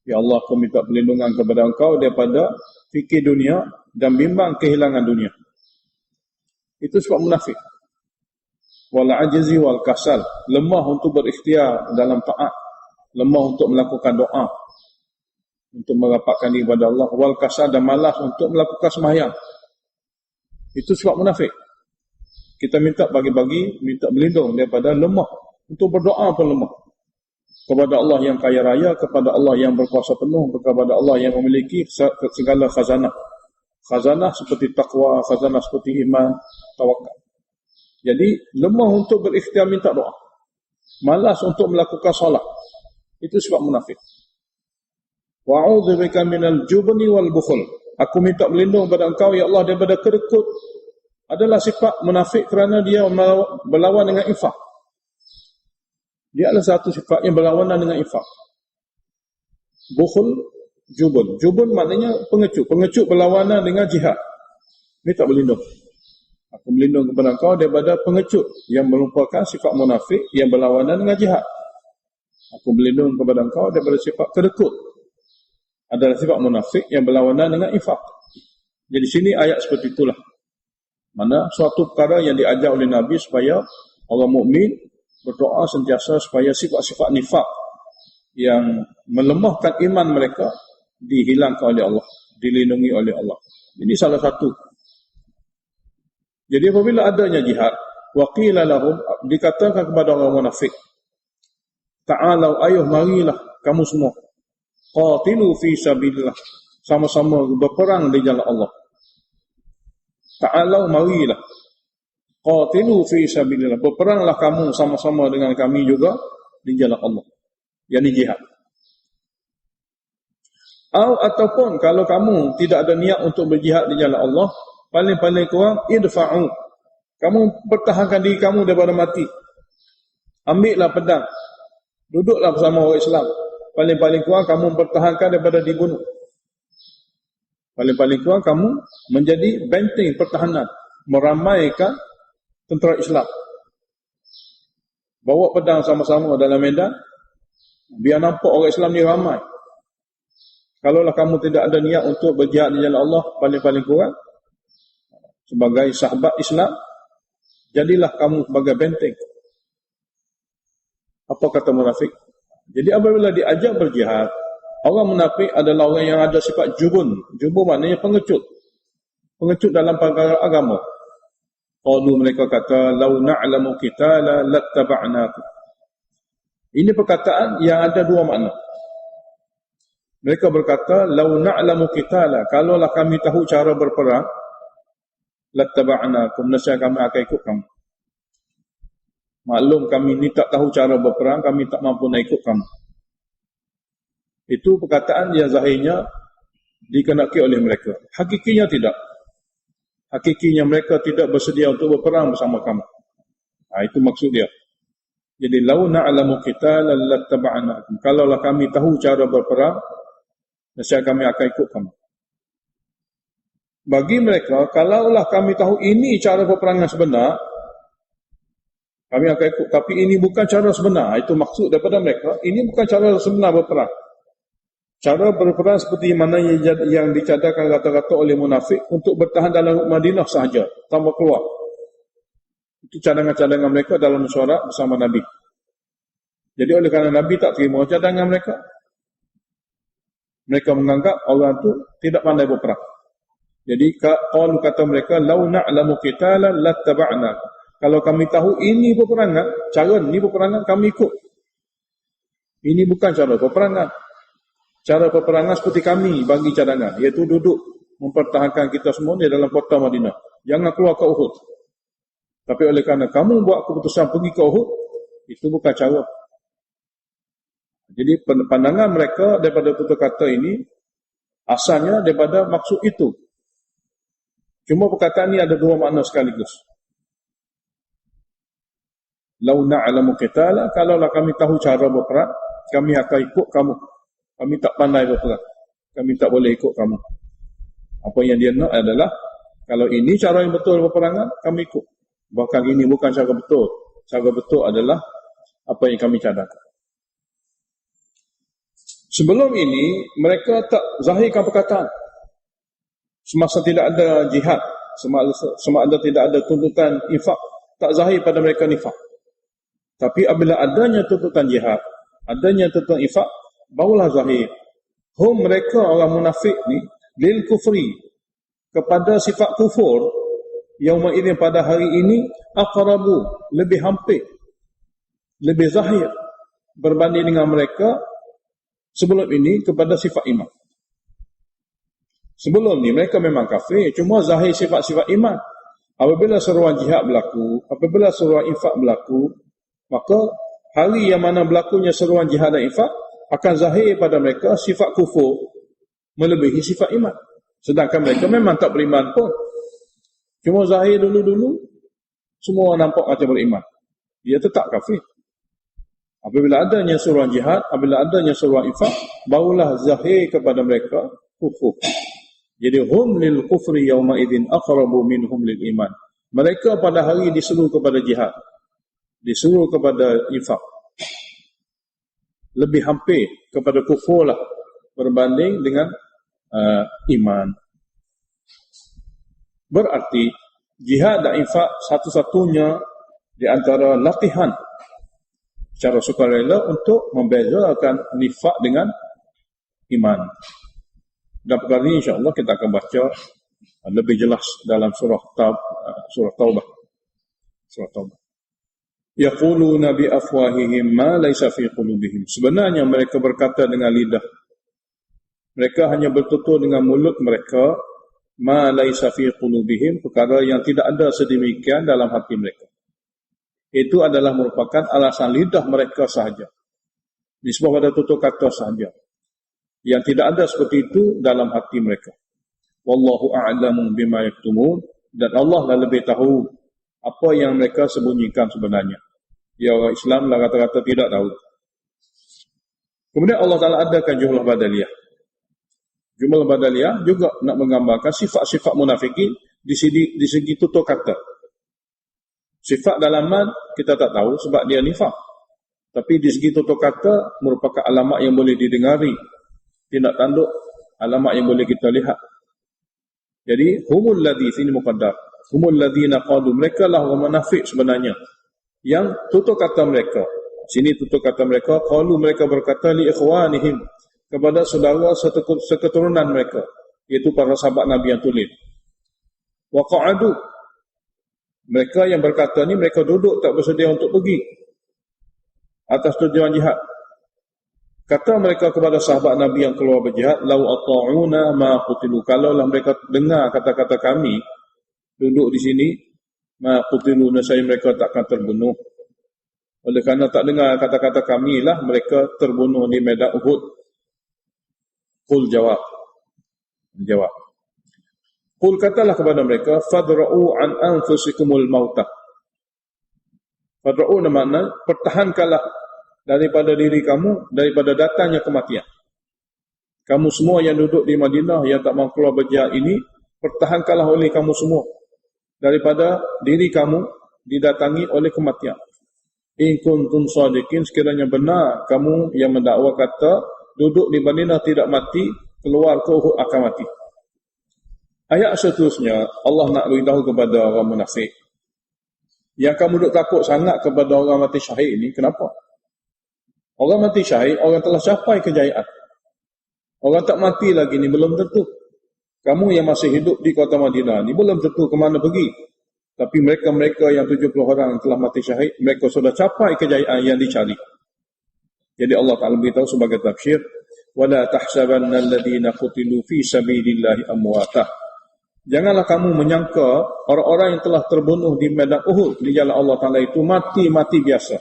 Ya Allah, aku minta perlindungan kepada Engkau daripada fikir dunia dan bimbang kehilangan dunia. Itu sifat munafik. Wal ajzi wal kasal, lemah untuk berikhtiar dalam taat, lemah untuk melakukan doa, untuk merapatkan diri kepada Allah, wal kasal, dan malas untuk melakukan sembahyang. Itu sifat munafik. Kita minta bagi-bagi, minta berlindung daripada lemah, untuk berdoa pun lemah. Kepada Allah yang kaya raya, kepada Allah yang berkuasa penuh, kepada Allah yang memiliki segala khazanah. Khazanah seperti taqwa, khazanah seperti iman, tawakal. Jadi lemah untuk berikhtiar minta doa, malas untuk melakukan solat. Itu sifat munafik. Wa'udzubika minal jubni wal bukhul. Aku minta berlindung kepada Engkau ya Allah daripada kedekut. Adalah sifat munafik kerana dia berlawan dengan infak. Dia adalah satu sifat yang berlawanan dengan infak. Bukhul, jubun. Jubun maknanya pengecut. Pengecut berlawanan dengan jihad. Minta berlindung. Aku berlindung kepada Engkau daripada pengecut yang merupakan sifat munafik yang berlawanan dengan jihad. Aku berlindung kepada Engkau daripada sifat kedekut. Adalah sifat munafik yang berlawanan dengan infak. Jadi sini ayat seperti itulah. Mana suatu perkara yang diajar oleh Nabi supaya orang mukmin berdoa sentiasa supaya sifat-sifat nifak yang melemahkan iman mereka dihilangkan oleh Allah, dilindungi oleh Allah. Ini salah satu. Jadi apabila adanya jihad, waqila lahum, dikatakan kepada orang munafik, ta'alau, ayuh marilah kamu semua, qatilu fi sabilillah, sama-sama berperang di jalan Allah. Ta'alau, marilah, qatilu fi sabilillah, berperanglah kamu sama-sama dengan kami juga di jalan Allah, yakni jihad. Ataupun kalau kamu tidak ada niat untuk berjihad di jalan Allah, paling-paling kurang idfa'u, kamu pertahankan diri kamu daripada mati. Ambillah pedang, duduklah bersama orang Islam. Paling-paling kurang kamu pertahankan daripada dibunuh. Paling-paling kurang kamu menjadi benteng pertahanan, meramaikan tentera Islam. Bawa pedang sama-sama dalam medan, biar nampak orang Islam ni ramai. Kalaulah kamu tidak ada niat untuk berjihad di jalan Allah, paling-paling kurang sebagai sahabat Islam, jadilah kamu sebagai benteng. Apa kata munafik? Jadi apabila diajak berjihad, orang munafik adalah orang yang ada sifat jubun. Jubun maknanya pengecut. Pengecut dalam perkara agama. Qalu, mereka kata, lau na'lamu qitala lattaba'nakum. Ini perkataan yang ada dua makna. Mereka berkata, lau na'lamu qitala, kalaulah kami tahu cara berperang, lattaba'nakum, nescaya kami akan ikut kamu. Maklum kami ni tak tahu cara berperang, kami tak mampu nak ikut kamu. Itu perkataan yang zahirnya dikenaki oleh mereka. Hakikinya tidak. Hakikinya mereka tidak bersedia untuk berperang bersama kamu. Itu maksud dia. Jadi lau na'lamu qitalan lattaba'nakum, kalaulah kami tahu cara berperang, nescaya kami akan ikut kamu. Bagi mereka, kalaulah kami tahu ini cara peperangan sebenar, kami akan ikut. Tapi ini bukan cara sebenar. Itu maksud daripada mereka. Ini bukan cara sebenar berperang. Cara berperang seperti mana yang dicadangkan kata-kata oleh munafik untuk bertahan dalam Madinah sahaja, tanpa keluar. Itu cadangan-cadangan mereka dalam mesyuarat bersama Nabi. Jadi oleh kerana Nabi tak terima cadangan mereka, mereka menganggap orang itu tidak pandai berperang. Jadi kalau kata mereka, lau na'lamu qitalan lattaba'nakum. Kalau kami tahu ini peperangan, cara ini peperangan, kami ikut. Ini bukan cara peperangan. Cara peperangan seperti kami bagi cadangan, iaitu duduk mempertahankan kita semua di dalam kota Madinah. Jangan keluar ke Uhud. Tapi oleh kerana kamu buat keputusan pergi ke Uhud, itu bukan cara. Jadi pandangan mereka daripada tutur kata ini, asalnya daripada maksud itu. Cuma perkataan ini ada dua makna sekaligus. Lau na'lamu qitala, kalaulah kami tahu cara berperang, kami akan ikut kamu. Kami tak pandai berperang. Kami tak boleh ikut kamu. Apa yang dia nak adalah, kalau ini cara yang betul berperangan, kami ikut. Bahkan ini bukan cara betul. Cara betul adalah apa yang kami cadangkan. Sebelum ini, mereka tak zahirkan perkataan. Semasa tidak ada jihad, semasa tidak ada tuntutan infak, tak zahir pada mereka nifak. Tapi apabila adanya tuntutan jihad, adanya tuntutan infak, barulah zahir. Mereka orang munafik ni, lil kufri, kepada sifat kufur, yauma idzin, pada hari ini, aqrabu, lebih hampir, lebih zahir, berbanding dengan mereka sebelum ini kepada sifat iman. Sebelum ni mereka memang kafir, cuma zahir sifat-sifat iman. Apabila seruan jihad berlaku, apabila seruan infak berlaku, maka hari yang mana berlakunya seruan jihad dan infak, akan zahir pada mereka sifat kufur melebihi sifat iman. Sedangkan mereka memang tak beriman pun. Cuma zahir dulu-dulu, semua orang nampak macam beriman. Dia tetap kafir. Apabila adanya seruan jihad, apabila adanya seruan infak, barulah zahir kepada mereka kufur. Jadi hum lil kufri yauma idzin aqrabu minhum lil iman. Mereka pada hari disuruh kepada jihad, disuruh kepada infak, lebih hampir kepada kufur lah berbanding dengan iman. Berarti jihad dan infak satu-satunya di antara latihan secara sukarela untuk membezakan nifak dengan iman. Dan perkara ini insya-Allah kita akan baca lebih jelas dalam surah Taubah. Surah Taubah. Yaquluna bi afwahihim ma laysa fi qulubihim. Sebenarnya mereka berkata dengan lidah. Mereka hanya bertutur dengan mulut mereka, ma laysa fi qulubihim, perkara yang tidak ada sedemikian dalam hati mereka. Itu adalah merupakan alasan lidah mereka sahaja. Nisbah pada tutur kata sahaja. Yang tidak ada seperti itu dalam hati mereka. Wallahu a'lamu bima yaktumun, dan Allah lah lebih tahu apa yang mereka sembunyikan sebenarnya. Ya, orang Islam lah kata-kata tidak tahu. Kemudian Allah Ta'ala adakan jumlah badaliyah. Jumlah badaliyah juga nak menggambarkan sifat-sifat munafikin di segi tutur kata. Sifat dalaman kita tak tahu sebab dia nifak. Tapi di segi tutur kata merupakan alamat yang boleh didengari. Tindak tanduk, alamat yang boleh kita lihat. Jadi humul ladzi, sini muqaddar. Humul ladina qalu, mereka lah orang munafik sebenarnya yang tutur kata mereka. Sini tutur kata mereka, qalu, mereka berkata li ikhwanihim, kepada saudara seketurunan mereka, iaitu para sahabat Nabi yang tulen. Wa qa'adu, mereka yang berkata ni mereka duduk tak bersedia untuk pergi atas tujuan jihad. Kata mereka kepada sahabat Nabi yang keluar berjihad, lau ata'una ma qutilu, kalaulah mereka dengar kata-kata kami duduk di sini, ma qutilu, nescaya mereka takkan terbunuh. Oleh kerana tak dengar kata-kata kami lah mereka terbunuh di medan Uhud. Qul, jawab. Qul, katalah kepada mereka, fadra'u an anfusikumul mautah. Fadra'u makna pertahankanlah daripada diri kamu, daripada datangnya kematian. Kamu semua yang duduk di Madinah, yang tak mahu keluar berjihad ini, pertahankanlah oleh kamu semua daripada diri kamu didatangi oleh kematian. In kuntum shadiqin, sekiranya benar kamu yang mendakwa kata duduk di Madinah tidak mati, keluar ke Uhud akan mati. Ayat seterusnya Allah nak beritahu kepada orang munafik, yang kamu duduk takut sangat kepada orang mati syahid ini, kenapa? Orang mati syahid, orang telah capai kejayaan. Orang tak mati lagi ni belum tentu. Kamu yang masih hidup di kota Madinah ni belum tentu ke mana pergi. Tapi mereka-mereka yang 70 orang telah mati syahid, mereka sudah capai kejayaan yang dicari. Jadi Allah Ta'ala beritahu sebagai tafsir, وَلَا تَحْسَبَنَّ الَّذِينَ قُتِلُوا فِي سَبِيلِ اللَّهِ أَمْوَاتًا. Janganlah kamu menyangka orang-orang yang telah terbunuh di medan Uhud di jalan Allah Ta'ala itu mati biasa,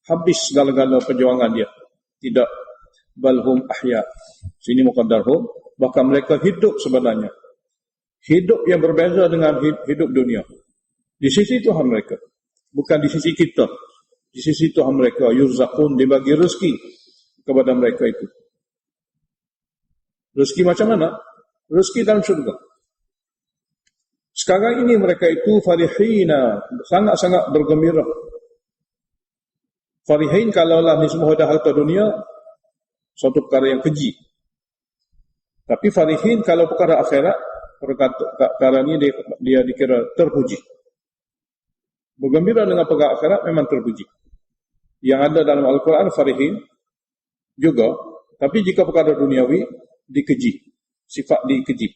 habis segala-gala perjuangan dia. Tidak. Balhum ahya. Sini muqaddarhum, bahkan mereka hidup sebenarnya. Hidup yang berbeza dengan hidup dunia. Di sisi Tuhan mereka, bukan di sisi kita. Di sisi Tuhan mereka, yurzaqun, dibagi rezeki kepada mereka itu. Rezeki macam mana? Rezeki dalam syurga. Sekarang ini mereka itu farihina, sangat-sangat bergembira. Farihin, kalaulah ni semua ada harta dunia, suatu perkara yang keji. Tapi farihin kalau perkara akhirat, perkara ni dia dikira terpuji. Bergembira dengan perkara akhirat memang terpuji. Yang ada dalam Al-Quran farihin juga, tapi jika perkara duniawi dikeji, sifat dikeji.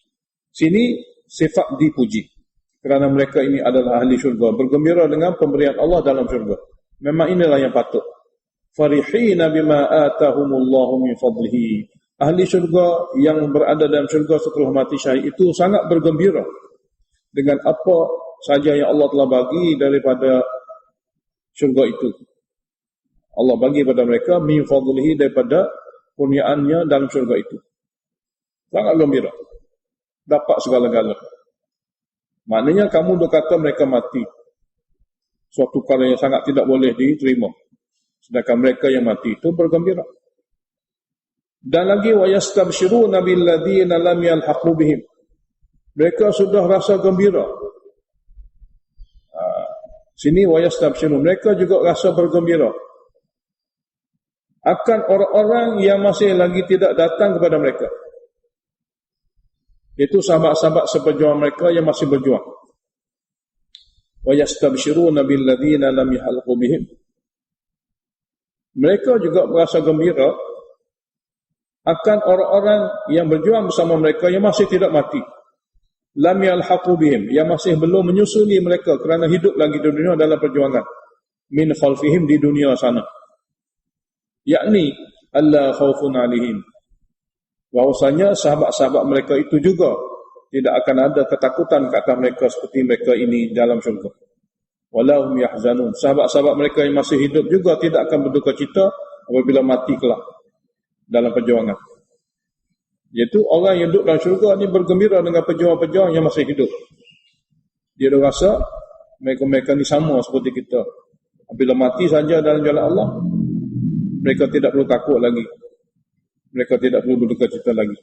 Sini sifat dipuji, kerana mereka ini adalah ahli syurga, bergembira dengan pemberian Allah dalam syurga. Memang inilah yang patut. Farihina bima atahumullahu min fadlihi. Ahli syurga yang berada dalam syurga setelah mati syahid itu sangat bergembira dengan apa saja yang Allah telah bagi daripada syurga itu. Allah bagi kepada mereka min fadlihi, daripada kurniaannya dalam syurga itu. Sangat gembira, dapat segala-gala. Maknanya kamu dah kata mereka mati, suatu perkara yang sangat tidak boleh diterima. Sedangkan mereka yang mati itu bergembira. Dan lagi wa yastabshiruna bil ladzina lam yalhaqu bihim. Mereka sudah rasa gembira. Sini wa yastabshirun, mereka juga rasa bergembira akan orang-orang yang masih lagi tidak datang kepada mereka. Itu sahabat-sahabat seperjuangan mereka yang masih berjuang. Wa yastabshiruna bil ladzina lam yalhaqu bihim. Mereka juga merasa gembira akan orang-orang yang berjuang bersama mereka yang masih tidak mati. Lam yalhaqu bihim, yang masih belum menyusuli mereka kerana hidup lagi di dunia dalam perjuangan. Min khalfihim, di dunia sana. Yakni alla khaufun alaihim. Bahwasanya sahabat-sahabat mereka itu juga tidak akan ada ketakutan ke atas mereka seperti mereka ini dalam syurga. Walahum yahzanun. Sahabat-sahabat mereka yang masih hidup juga tidak akan berduka cita apabila mati kelak dalam perjuangan. Iaitu orang yang hidup dalam syurga ni bergembira dengan pejuang-pejuang yang masih hidup. Dia dah rasa mereka-mereka ni sama seperti kita. Apabila mati saja dalam jalan Allah, mereka tidak perlu takut lagi. Mereka tidak perlu berduka cita lagi.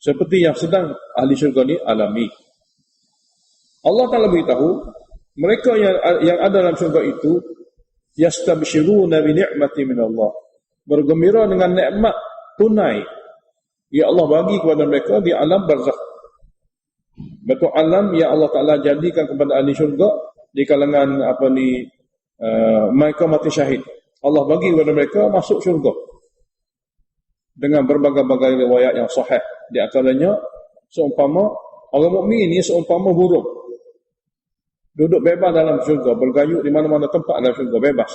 Seperti yang sedang ahli syurga ni alami. Allah Ta'ala beritahu, mereka yang ada dalam syurga itu yastabshiruna bi ni'mati min Allah, bergembira dengan nikmat tunai yang Allah bagi kepada mereka di alam barzakh. Batu alam yang Allah Ta'ala jadikan kepada ahli syurga di kalangan mereka mati syahid. Allah bagi kepada mereka masuk syurga dengan berbagai-bagai riwayat yang sahih. Di antaranya seumpama orang mukmin ini seumpama burung, duduk bebas dalam syurga, bergayut di mana-mana tempat dalam syurga, bebas.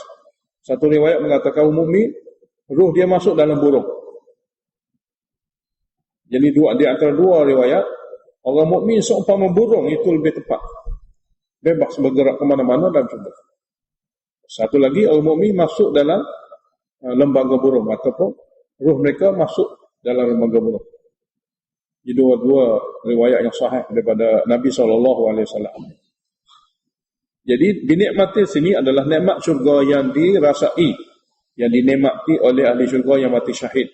Satu riwayat mengatakan orang mukmin ruh dia masuk dalam burung. Jadi di antara dua riwayat, orang mukmin seumpama burung itu lebih tepat, bebas bergerak ke mana-mana dalam syurga. Satu lagi, orang mukmin masuk dalam lembaga burung, ataupun ruh mereka masuk dalam lembaga burung. Jadi dua-dua riwayat yang sahih daripada Nabi SAW. Jadi dinikmati sini adalah nikmat syurga yang dirasai, yang dinikmati oleh ahli syurga yang mati syahid.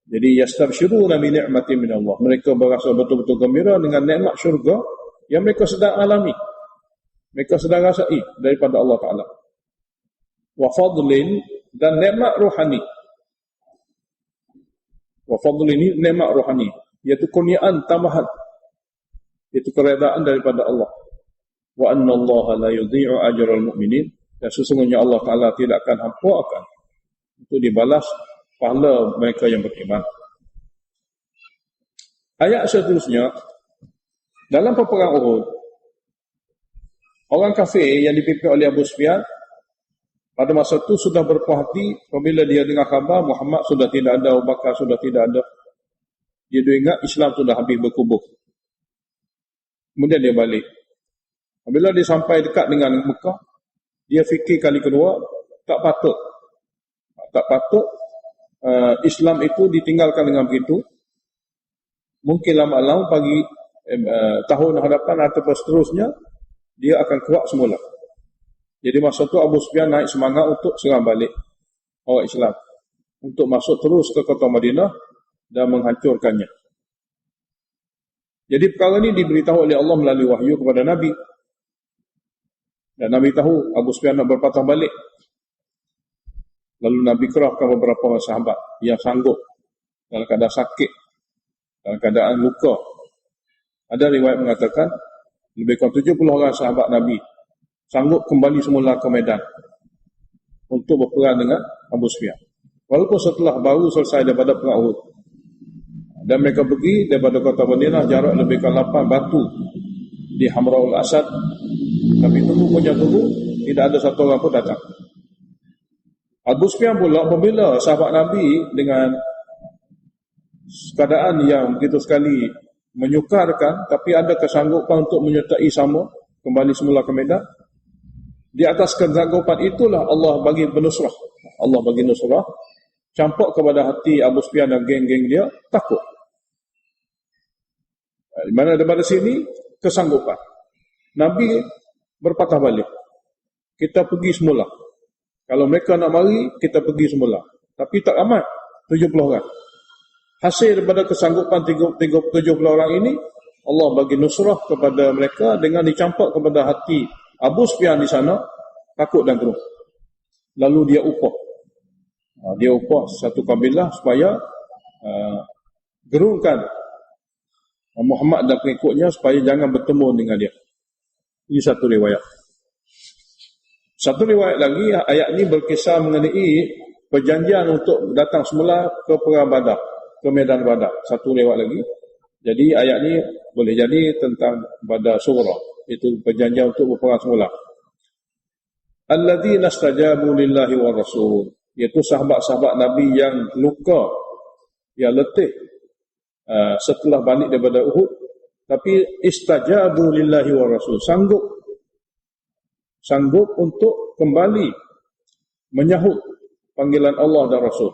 Jadi yastabshiruna bi ni'matin min Allah. Mereka berasa betul-betul gembira dengan nikmat syurga yang mereka sedang alami. Mereka sedang rasai daripada Allah Ta'ala. Wa fadlin, dan nikmat rohani. Wa fadlin ini nikmat rohani, iaitu kurniaan tambahan, iaitu keredaan daripada Allah. Wa anna Allah la yudhi'u ajral mu'minin, dan sesungguhnya Allah Ta'ala tidak akan hampuakan untuk dibalas pahala mereka yang beriman. Ayat seterusnya, dalam peperangan Uhud, orang kafir yang dipimpin oleh Abu Sufyan pada masa itu sudah berpuas hati apabila dia dengar khabar Muhammad sudah tidak ada, Abu Bakar sudah tidak ada. Dia ingat Islam sudah habis berkubuh. Kemudian dia balik. Apabila dia sampai dekat dengan Mekah, dia fikir kali kedua, tak patut Islam itu ditinggalkan dengan begitu. Mungkin lama-lama pagi tahun hadapan ataupun seterusnya dia akan kuat semula. Jadi masa itu Abu Sufyan naik semangat untuk serang balik orang Islam, untuk masuk terus ke kota Madinah dan menghancurkannya. Jadi perkara ini diberitahu oleh Allah melalui wahyu kepada Nabi. Dan Nabi tahu Abu Sufyan nak berpatah balik. Lalu Nabi kerahkan beberapa sahabat yang sanggup dalam keadaan sakit, dalam keadaan luka. Ada riwayat mengatakan lebih kurang 70 orang sahabat Nabi sanggup kembali semula ke medan untuk berperang dengan Abu Sufyan. Walaupun setelah baru selesai daripada perang Uhud. Dan mereka pergi daripada kota Madinah jarak lebih kurang 8 batu di Hamraul Asad. Tapi tunggu, tidak ada satu orang pun datang. Abu Sufyan pula apabila sahabat Nabi dengan keadaan yang begitu sekali menyukarkan, tapi ada kesanggupan untuk menyertai sama kembali semula ke medan. Di atas kesanggupan itulah Allah bagi penusrah. Allah bagi nusrah, campak kepada hati Abu Sufyan dan geng-geng dia, takut. Di mana daripada sini kesanggupan. Nabi berpatah balik. Kita pergi semula. Kalau mereka nak mari, kita pergi semula. Tapi tak amat, 70 orang. Hasil daripada kesanggupan 70 orang ini, Allah bagi nusrah kepada mereka dengan dicampak kepada hati Abu Sufyan di sana, takut dan gerung. Lalu dia upah. Dia upah satu kabilah supaya gerungkan Muhammad dan pengikutnya supaya jangan bertemu dengan dia. Ini satu riwayat. Satu riwayat lagi, ayat ini berkisah mengenai perjanjian untuk datang semula ke perang Badar, ke medan Badar. Satu riwayat lagi. Jadi ayat ini boleh jadi tentang Badar Sughra, itu perjanjian untuk berperang semula. Alladzina istajabu lillahi wa rasul, iaitu sahabat-sahabat Nabi yang luka, yang letih setelah balik daripada Uhud, tapi istajabu lillahi wa rasul, sanggup untuk kembali menyahut panggilan Allah dan Rasul.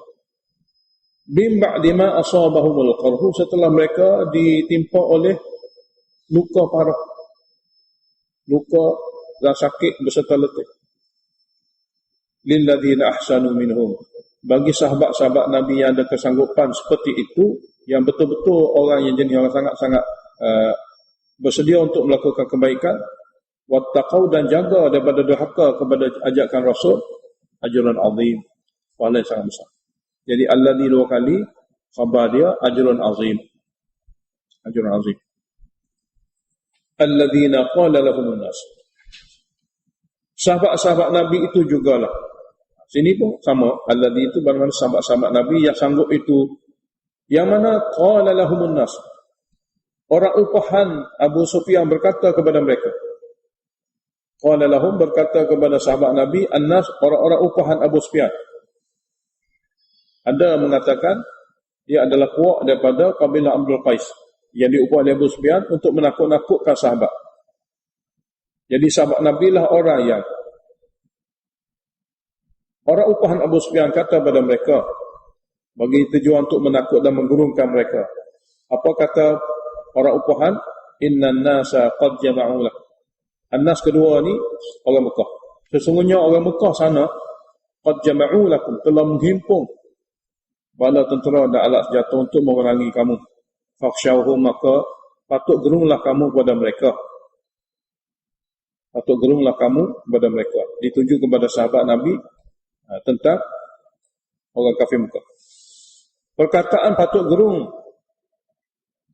Bim ba'di ma asabahumul qarhu, setelah mereka ditimpa oleh luka parah, luka dan sakit beserta letih. Lil ladzina ahsanu minhum, bagi sahabat-sahabat Nabi yang ada kesanggupan seperti itu, yang betul-betul orang yang jenis orang sangat-sangat bersedia untuk melakukan kebaikan, wattaqau, dan jaga daripada durhaka kepada ajakan Rasul, ajrun azim, pahala yang sangat besar. Jadi alladzi dua kali khabar dia ajrun azim, ajrun azim. alladzina qala lahumun nas. Sahabat-sahabat Nabi itu jugalah. Sini pun sama, alladzi itu bermakna sahabat-sahabat Nabi yang sanggup itu. Yang mana qala lahumun nas. Orang upahan Abu Sufyan berkata kepada mereka. Qala lahum berkata kepada sahabat Nabi, an-nas, orang-orang upahan Abu Sufyan. Ada mengatakan dia adalah puak daripada kabilah Abdul Qais yang diupah oleh Abu Sufyan untuk menakut-nakutkan sahabat. Jadi sahabat Nabi lah orang yang orang upahan Abu Sufyan kata kepada mereka bagi tujuan untuk menakut dan menggurungkan mereka. Apa kata orang upahan? Innan nasa qad jama'u lak. An-nas kedua ni orang Mekah. Sesungguhnya orang Mekah sana qad jama'u lakum, telah menghimpun bala tentera dan alat senjata untuk memerangi kamu. Fakhshawhum, maka patut gerunglah kamu kepada mereka. Patut gerunglah kamu kepada mereka. Dituju kepada sahabat Nabi tentang orang kafir Mekah. Perkataan patut gerung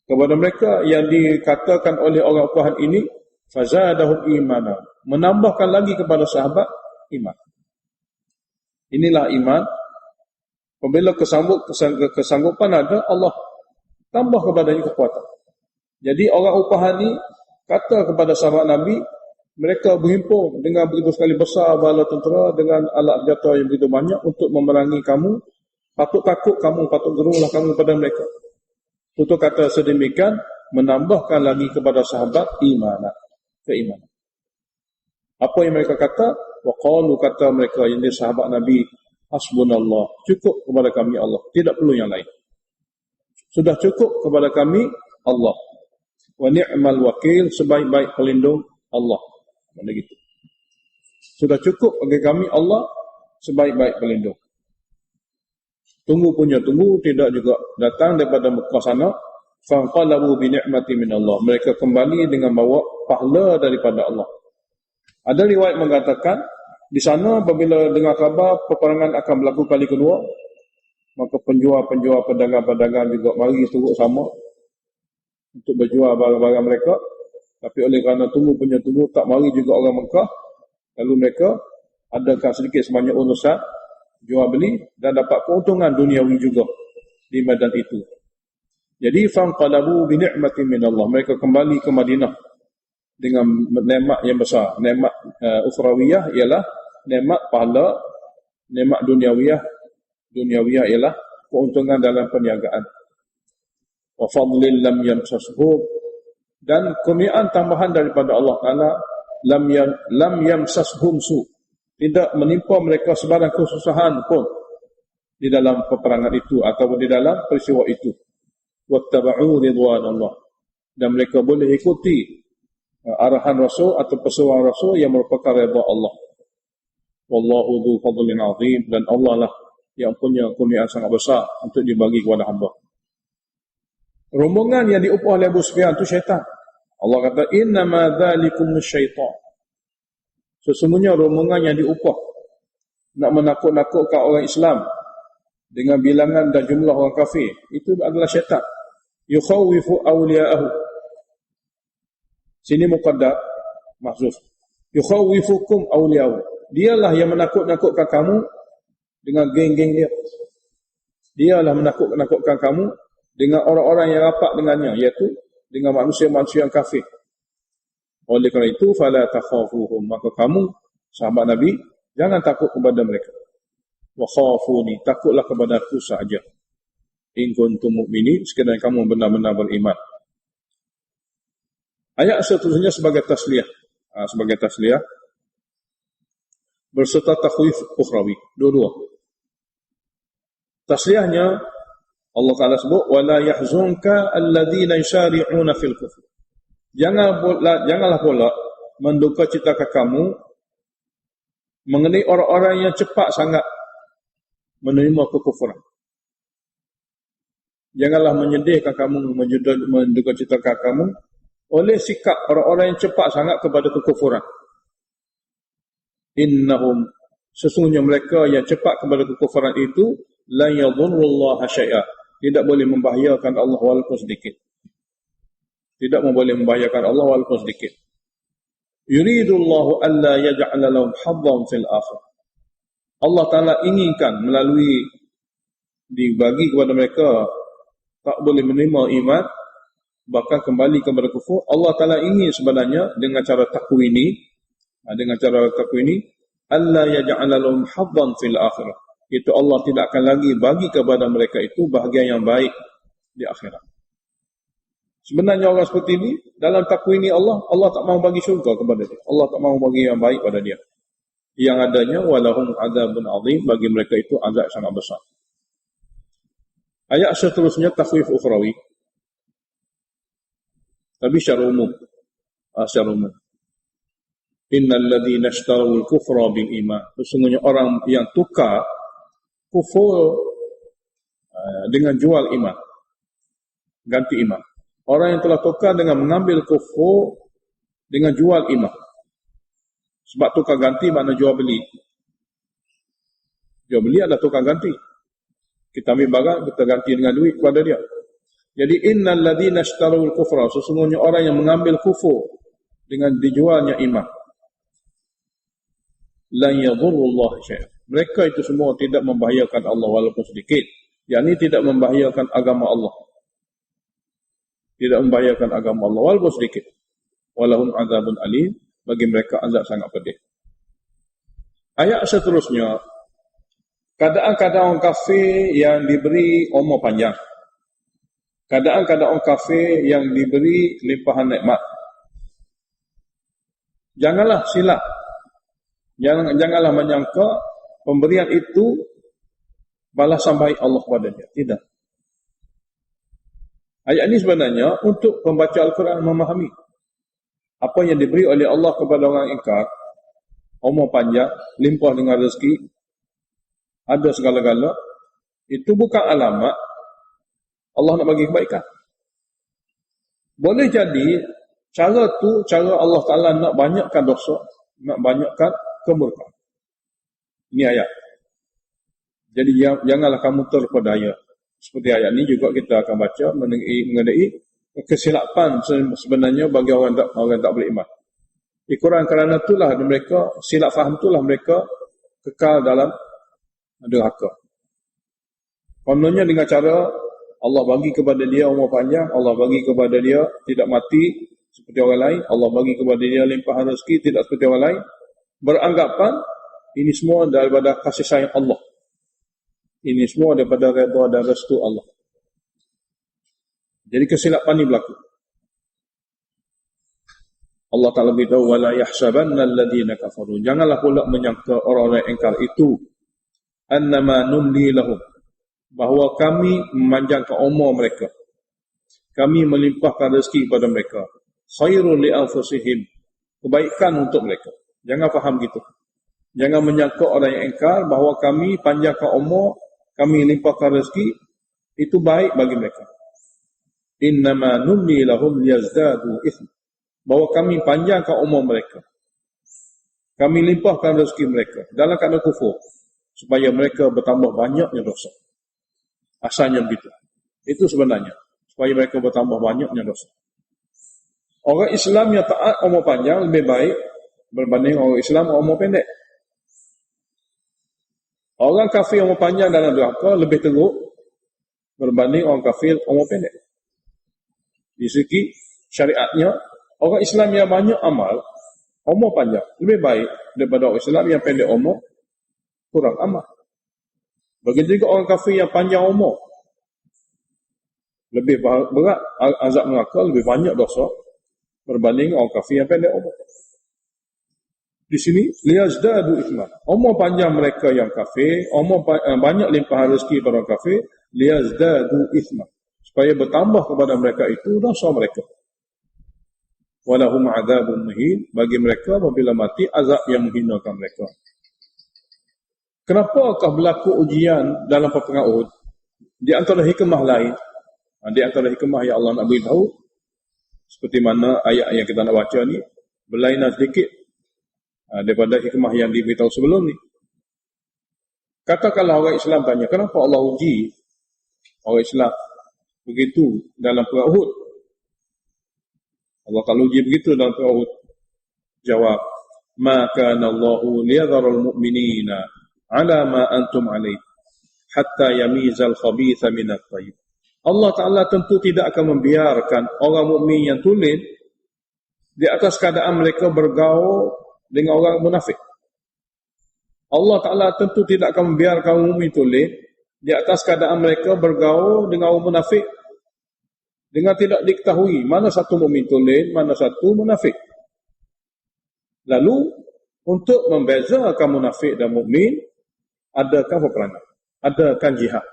kepada mereka yang dikatakan oleh orang upahan ini, fazadahum imana, menambahkan lagi kepada sahabat iman. Inilah iman. Apabila kesanggupan ada, Allah tambah kepadanya kekuatan. Jadi orang upahan ini kata kepada sahabat Nabi, mereka berhimpun dengan begitu sekali besar bala tentera dengan alat senjata yang begitu banyak untuk memerangi kamu. Patut takut kamu, patut gerunglah kamu kepada mereka. Tutur kata sedemikian menambahkan lagi kepada sahabat keimanan. Apa yang mereka kata? Wa qalu, kata mereka yang dia sahabat Nabi, hasbunallah, cukup kepada kami Allah, tidak perlu yang lain. Sudah cukup kepada kami Allah. Wa ni'mal wakil, sebaik-baik pelindung Allah. Mana gitu. Sudah cukup bagi kami Allah, sebaik-baik pelindung. Tunggu punya tunggu, tidak juga datang daripada Mekah sana. Fanqalabu bi ni'mati min Allah. Mereka kembali dengan bawa pahala daripada Allah. Ada riwayat mengatakan di sana apabila dengar khabar peperangan akan berlaku kali kedua, maka penjual-penjual pedagang-pedagang juga mari turut sama untuk berjual barang-barang mereka. Tapi oleh kerana tunggu punya tunggu tak mari juga orang Mekah, lalu mereka adakan sedikit sebanyak urusan jual beli dan dapat keuntungan duniawi juga di medan itu. Jadi fanqalabu bi ni'matin min Allah. Mereka kembali ke Madinah dengan nikmat yang besar. Nikmat ukhrawiyah ialah nikmat pahala, nikmat duniawiyah ialah keuntungan dalam perniagaan. Wa fadlin lam yamsashhum, dan kurniaan tambahan daripada Allah Taala, lam yamsashhum su, tidak menimpa mereka sebarang kesusahan pun di dalam peperangan itu ataupun di dalam peristiwa itu. Wattaba'u ridwanallah, dan mereka boleh ikuti arahan Rasul atau pesuruhan Rasul yang merupakan redha Allah. Wallahu dzu fadlin azim, dan Allah lah yang punya kurniaan sangat besar untuk dibagi kepada hamba. Rombongan yang diupah oleh Abu Sufyan itu syaitan. Allah kata innama dzalikum syaitan. Sesungguhnya rombongan yang diupah nak menakut-nakutkan orang Islam dengan bilangan dan jumlah orang kafir, itu adalah syaitan. Yukhawifu awliya'ahu. Sini muqaddar mahzuf. Yukhawifukum awliya'ahu. Dialah yang menakut-nakutkan kamu dengan geng-geng dia. Dialah menakut-nakutkan kamu dengan orang-orang yang rapat dengannya, iaitu dengan manusia-manusia yang kafir. Oleh kerana itu, fala takhafuhum, maka kamu sahabat Nabi jangan takut kepada mereka. Wa khafuni, takutlah kepada aku sahaja. In kuntum mu'minin, sekiranya kamu benar-benar beriman. Ayat seterusnya sebagai tasliyah. Sebagai tasliyah berserta takhwif ukhrawi, dua-dua. Tasliyahnya Allah Taala sebut wala yahzunka alladhina yusari'una fil kufr. Janganlah pula menduka citakan kamu mengenai orang-orang yang cepat sangat menerima kekufuran. Janganlah menyedihkan kamu, menduka citakan kamu oleh sikap orang-orang yang cepat sangat kepada kekufuran. Innahum, sesungguhnya mereka yang cepat kepada kekufuran itu la yadhurrullaha syai'a, tidak boleh membahayakan Allah walaupun sedikit. Tidak boleh membahayakan Allah walaupun sedikit. Yuridullahu alla yaj'ala lahum haddan fil akhirah. Allah Ta'ala inginkan melalui dibagi kepada mereka tak boleh menerima iman, bahkan kembali kepada kufur. Allah Ta'ala ingin sebenarnya dengan cara takwini, alla yaj'ala lahum haddan fil akhirah. Itu Allah tidak akan lagi bagi kepada mereka itu bahagian yang baik di akhirat. Sebenarnya orang seperti ini, dalam takwini Allah tak mahu bagi syurga kepada dia. Allah tak mahu bagi yang baik pada dia. Yang adanya, walahum azabun azim, bagi mereka itu azab sangat besar. Ayat seterusnya, takhwif ukhrawi. Tapi secara umum. Innal ladzina ishtarawul kufra bil iman. Sesungguhnya orang yang tukar kufur dengan jual iman. Ganti iman. Orang yang telah tukar dengan mengambil kufur dengan jual iman. Sebab tukar ganti makna jual beli. Jual beli adalah tukar ganti. Kita ambil barang, kita ganti dengan duit kepada dia. Jadi innal ladzina ishtarawul kufra, sesungguhnya orang yang mengambil kufur dengan dijualnya iman. Lan yadhurrullah syai'an. Mereka itu semua tidak membahayakan Allah walaupun sedikit. Yakni tidak membahayakan agama Allah. Tidak membahayakan agama Allah walaupun sedikit. Walahum azabun alim, bagi mereka azab sangat pedih. Ayat seterusnya, keadaan-keadaan orang kafir yang diberi umur panjang. Keadaan-keadaan orang kafir yang diberi limpahan nikmat. Janganlah silap. Janganlah menyangka pemberian itu balasan baik Allah kepadanya. Tidak. Ayat ini sebenarnya untuk pembaca Al-Quran memahami apa yang diberi oleh Allah kepada orang ingkar, umur panjang, limpah dengan rezeki, ada segala-gala, itu bukan alamat Allah nak bagi kebaikan. Boleh jadi cara Allah Ta'ala nak banyakkan dosa, nak banyakkan kemurkaan. Ini ayat. Jadi janganlah kamu terpedaya. Seperti ayat ini juga kita akan baca mengenai kesilapan sebenarnya bagi orang tak beriman. Kerana itulah mereka, silap faham itulah mereka kekal dalam neraka. Kononnya dengan cara Allah bagi kepada dia umur panjang, Allah bagi kepada dia tidak mati seperti orang lain, Allah bagi kepada dia limpahan rezeki tidak seperti orang lain. Beranggapan ini semua daripada kasih sayang Allah. Ini semua daripada redha dan restu Allah. Jadi kesilapan ini berlaku. Allah Ta'ala beritahu, wala yahsabanna alladhina kafaru. Janganlah pula menyangka orang-orang yang ingkar itu annama numli lahum, bahawa kami memanjangkan umur mereka, kami melimpahkan rezeki kepada mereka, khairul li anfusihim, kebaikan untuk mereka. Jangan faham gitu. Jangan menyangka orang yang ingkar bahawa kami panjangkan umur, kami limpahkan rezeki, itu baik bagi mereka. Innama numli lahum liyazdadu ithma, bahawa kami panjangkan umur mereka, kami limpahkan rezeki mereka dalam keadaan kufur, supaya mereka bertambah banyaknya dosa. Asalnya begitu. Itu sebenarnya, supaya mereka bertambah banyaknya dosa. Orang Islam yang taat umur panjang lebih baik berbanding orang Islam umur pendek. Orang kafir umur panjang dalam neraka lebih teruk berbanding orang kafir umur pendek. Di segi syariatnya, orang Islam yang banyak amal, umur panjang, lebih baik daripada orang Islam yang pendek umur, kurang amal. Begitu juga orang kafir yang panjang umur, lebih berat azab neraka, lebih banyak dosa berbanding orang kafir yang pendek umur. Di sini liyazdadu ithman, umur panjang mereka yang kafir, banyak limpahan rezeki pada orang kafir, liyazdadu ithman, supaya bertambah kepada mereka itu dosa mereka. Walahum adzabun muhin, bagi mereka apabila mati azab yang menghinakan mereka. Kenapakah berlaku ujian dalam peperangan Uhud? Di antara hikmah lain, di antara hikmah yang Allah nak beritahu, seperti mana ayat yang kita nak baca ni, berlainan sedikit daripada hikmah yang diberitahu sebelum ni. Katakanlah orang Islam tanya, kenapa Allah uji orang Islam begitu dalam perang Uhud? Allah kalau uji begitu dalam surah Hud. Jawab, ma kana Allahu liyadharal mu'minina ala ma antum alaih hatta yamizal khabitha minat tayyib. Allah Ta'ala tentu tidak akan membiarkan orang mukmin yang tulen di atas keadaan mereka bergaul dengan orang munafik. Allah Ta'ala tentu tidak akan membiarkan orang mukmin tulen di atas keadaan mereka bergaul dengan orang munafik dengan tidak diketahui mana satu mukmin tulen, mana satu munafik. Lalu untuk membezakan munafik dan mukmin, adakah peperangan, adakah jihad,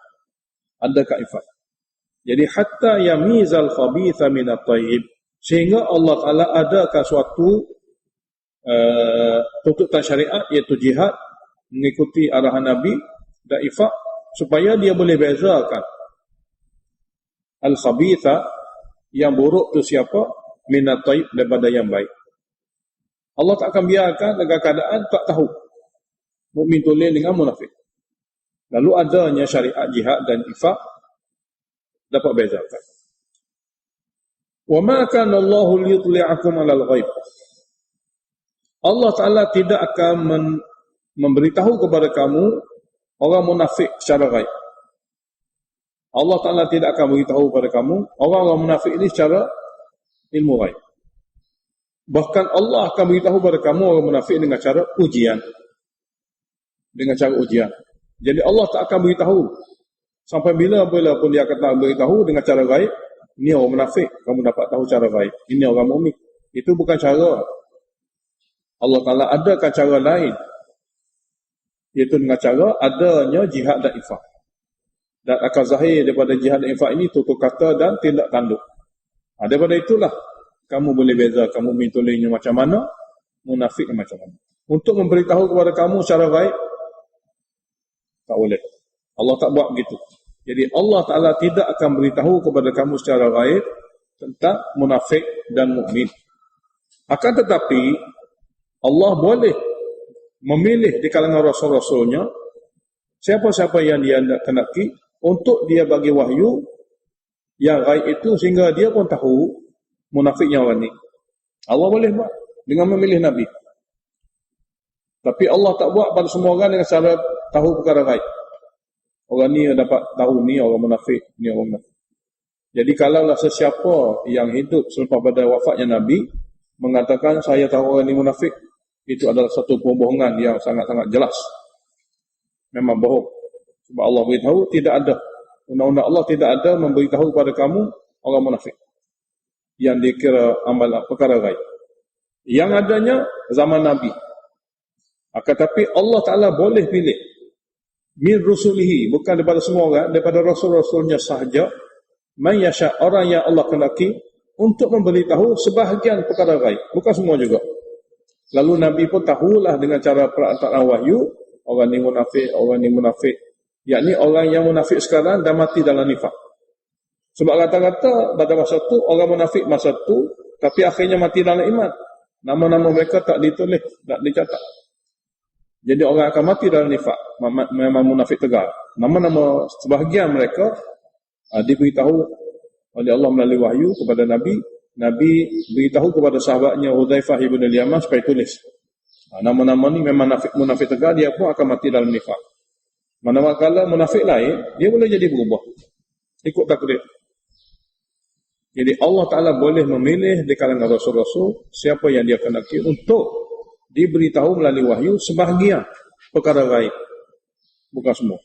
adakah infak. Jadi hatta yamizal khabitha minat tayyib, sehingga Allah Ta'ala adakan suatu tuntutan syariat iaitu jihad, mengikuti arahan Nabi dan infak, supaya dia boleh bezakan al-khabitha, yang buruk itu siapa, minat tayyib, daripada yang baik. Allah tak akan biarkan dalam keadaan tak tahu mukmin tulen dengan munafik. Lalu adanya syariat jihad dan infak dapat bezakan. Wa ma kana Allahu liyutli'akum 'alal ghaib. Allah Ta'ala tidak akan memberitahu kepada kamu orang munafik secara gaib. Allah Ta'ala tidak akan beritahu kepada kamu orang-orang munafik ini secara ilmu gaib. Bahkan Allah akan beritahu kepada kamu orang munafik dengan cara ujian. Dengan cara ujian. Jadi Allah tak akan beritahu. Sampai bila pun dia akan beritahu dengan cara gaib. Ini orang munafik. Kamu dapat tahu cara gaib. Ini orang mukmin. Itu bukan cara. Allah Ta'ala adakan cara lain. Iaitu dengan cara adanya jihad dan infak. Dan akan zahir daripada jihad dan infak ini tutur kata dan tindak tanduk. Daripada itulah kamu boleh bezakan mukmin tulennya macam mana, munafik macam mana. Untuk memberitahu kepada kamu secara gaib, tak boleh. Allah tak buat begitu. Jadi Allah Ta'ala tidak akan beritahu kepada kamu secara gaib tentang munafik dan mukmin. Akan tetapi, Allah boleh memilih di kalangan rasul-rasulnya siapa-siapa yang dia kenaki untuk dia bagi wahyu yang gaib itu, sehingga dia pun tahu munafiknya orang ni. Allah boleh buat dengan memilih Nabi. Tapi Allah tak buat pada semua orang dengan cara tahu perkara gaib. Orang ni dapat tahu ni orang munafik, ni orang munafik. Jadi kalaulah sesiapa yang hidup selepas pada wafatnya Nabi mengatakan saya tahu orang ni munafik, itu adalah satu pembohongan yang sangat-sangat jelas. Memang bohong. Sebab Allah beritahu tidak ada, undang-undang Allah tidak ada memberitahu kepada kamu orang munafik yang dikira amal perkara gaib. Yang adanya zaman Nabi. Akan tapi Allah Ta'ala boleh pilih min rusulihi, bukan daripada semua orang, daripada rasul-rasulnya sahaja, man yasha, orang yang Allah kendaki untuk memberitahu sebahagian perkara gaib, bukan semua juga. Lalu Nabi pun tahulah dengan cara perantaraan wahyu, orang ni munafik, orang ni munafik, yakni orang yang munafik sekarang dah mati dalam nifak. Sebab kata-kata pada masa tu orang munafik masa tu, tapi akhirnya mati dalam iman. Nama-nama mereka tak ditulis, tak dicatat. Jadi orang akan mati dalam nifak, memang munafik tegar. Nama-nama sebahagian mereka diberitahu oleh Allah melalui wahyu kepada Nabi. Nabi beritahu kepada sahabatnya Hudzaifah ibn al-Yaman supaya tulis. Nama-nama ni memang munafik tegar, dia pun akan mati dalam nifak. Manakala munafik lain, dia boleh jadi berubah. Ikut takdir. Jadi Allah Ta'ala boleh memilih di kalangan rasul-rasul siapa yang dia kendaki untuk diberitahu melalui wahyu sebahagian perkara gaib, bukan semua.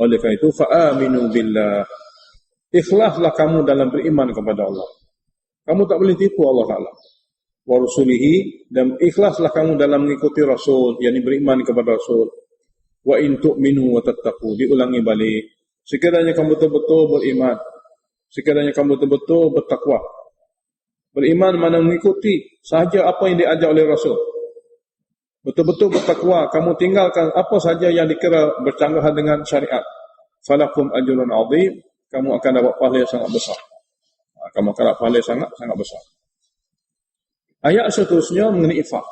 Oleh kerana itu, fa'aminu billah, ikhlaslah kamu dalam beriman kepada Allah. Kamu tak boleh tipu Allah Ta'ala. Wa rusulihi, dan ikhlaslah kamu dalam mengikuti Rasul, yakni beriman kepada Rasul. Wa in tu'minu wa tattaqu, diulangi balik. Sekiranya kamu betul-betul beriman, sekiranya kamu betul-betul bertakwa. Beriman mana mengikuti sahaja apa yang diajar oleh Rasul. Betul-betul bertakwa, kamu tinggalkan apa sahaja yang dikira bercanggahan dengan syariat. Falakum ajrun azim, kamu akan dapat pahala yang sangat besar. Kamu akan dapat pahala yang sangat besar. Ayat seterusnya mengenai infak.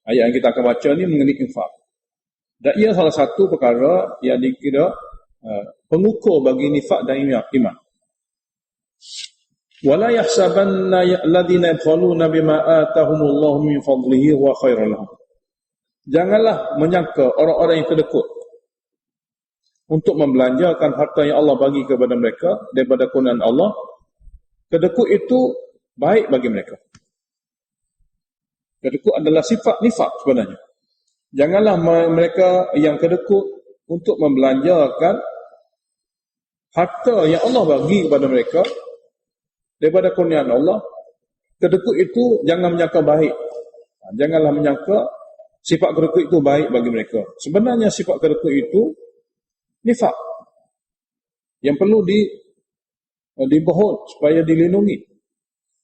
Ayat yang kita akan baca ni mengenai infak. Dan ia salah satu perkara yang dikira pengukur bagi nifak dan iman. Wala yahsabanna alladhina yabkhaluna bima atahumullahu min fadlihi wa khairan lahum. Janganlah menyangka orang-orang yang kedekut untuk membelanjakan harta yang Allah bagi kepada mereka daripada kurniaan Allah. Kedekut itu baik bagi mereka. Kedekut adalah sifat nifak sebenarnya. Janganlah mereka yang kedekut untuk membelanjakan harta yang Allah bagi kepada mereka daripada kurniaan Allah. Kedekut itu jangan menyangka baik. Janganlah menyangka sifat kedekut itu baik bagi mereka. Sebenarnya sifat kedekut itu nifak yang perlu dibohon supaya dilindungi.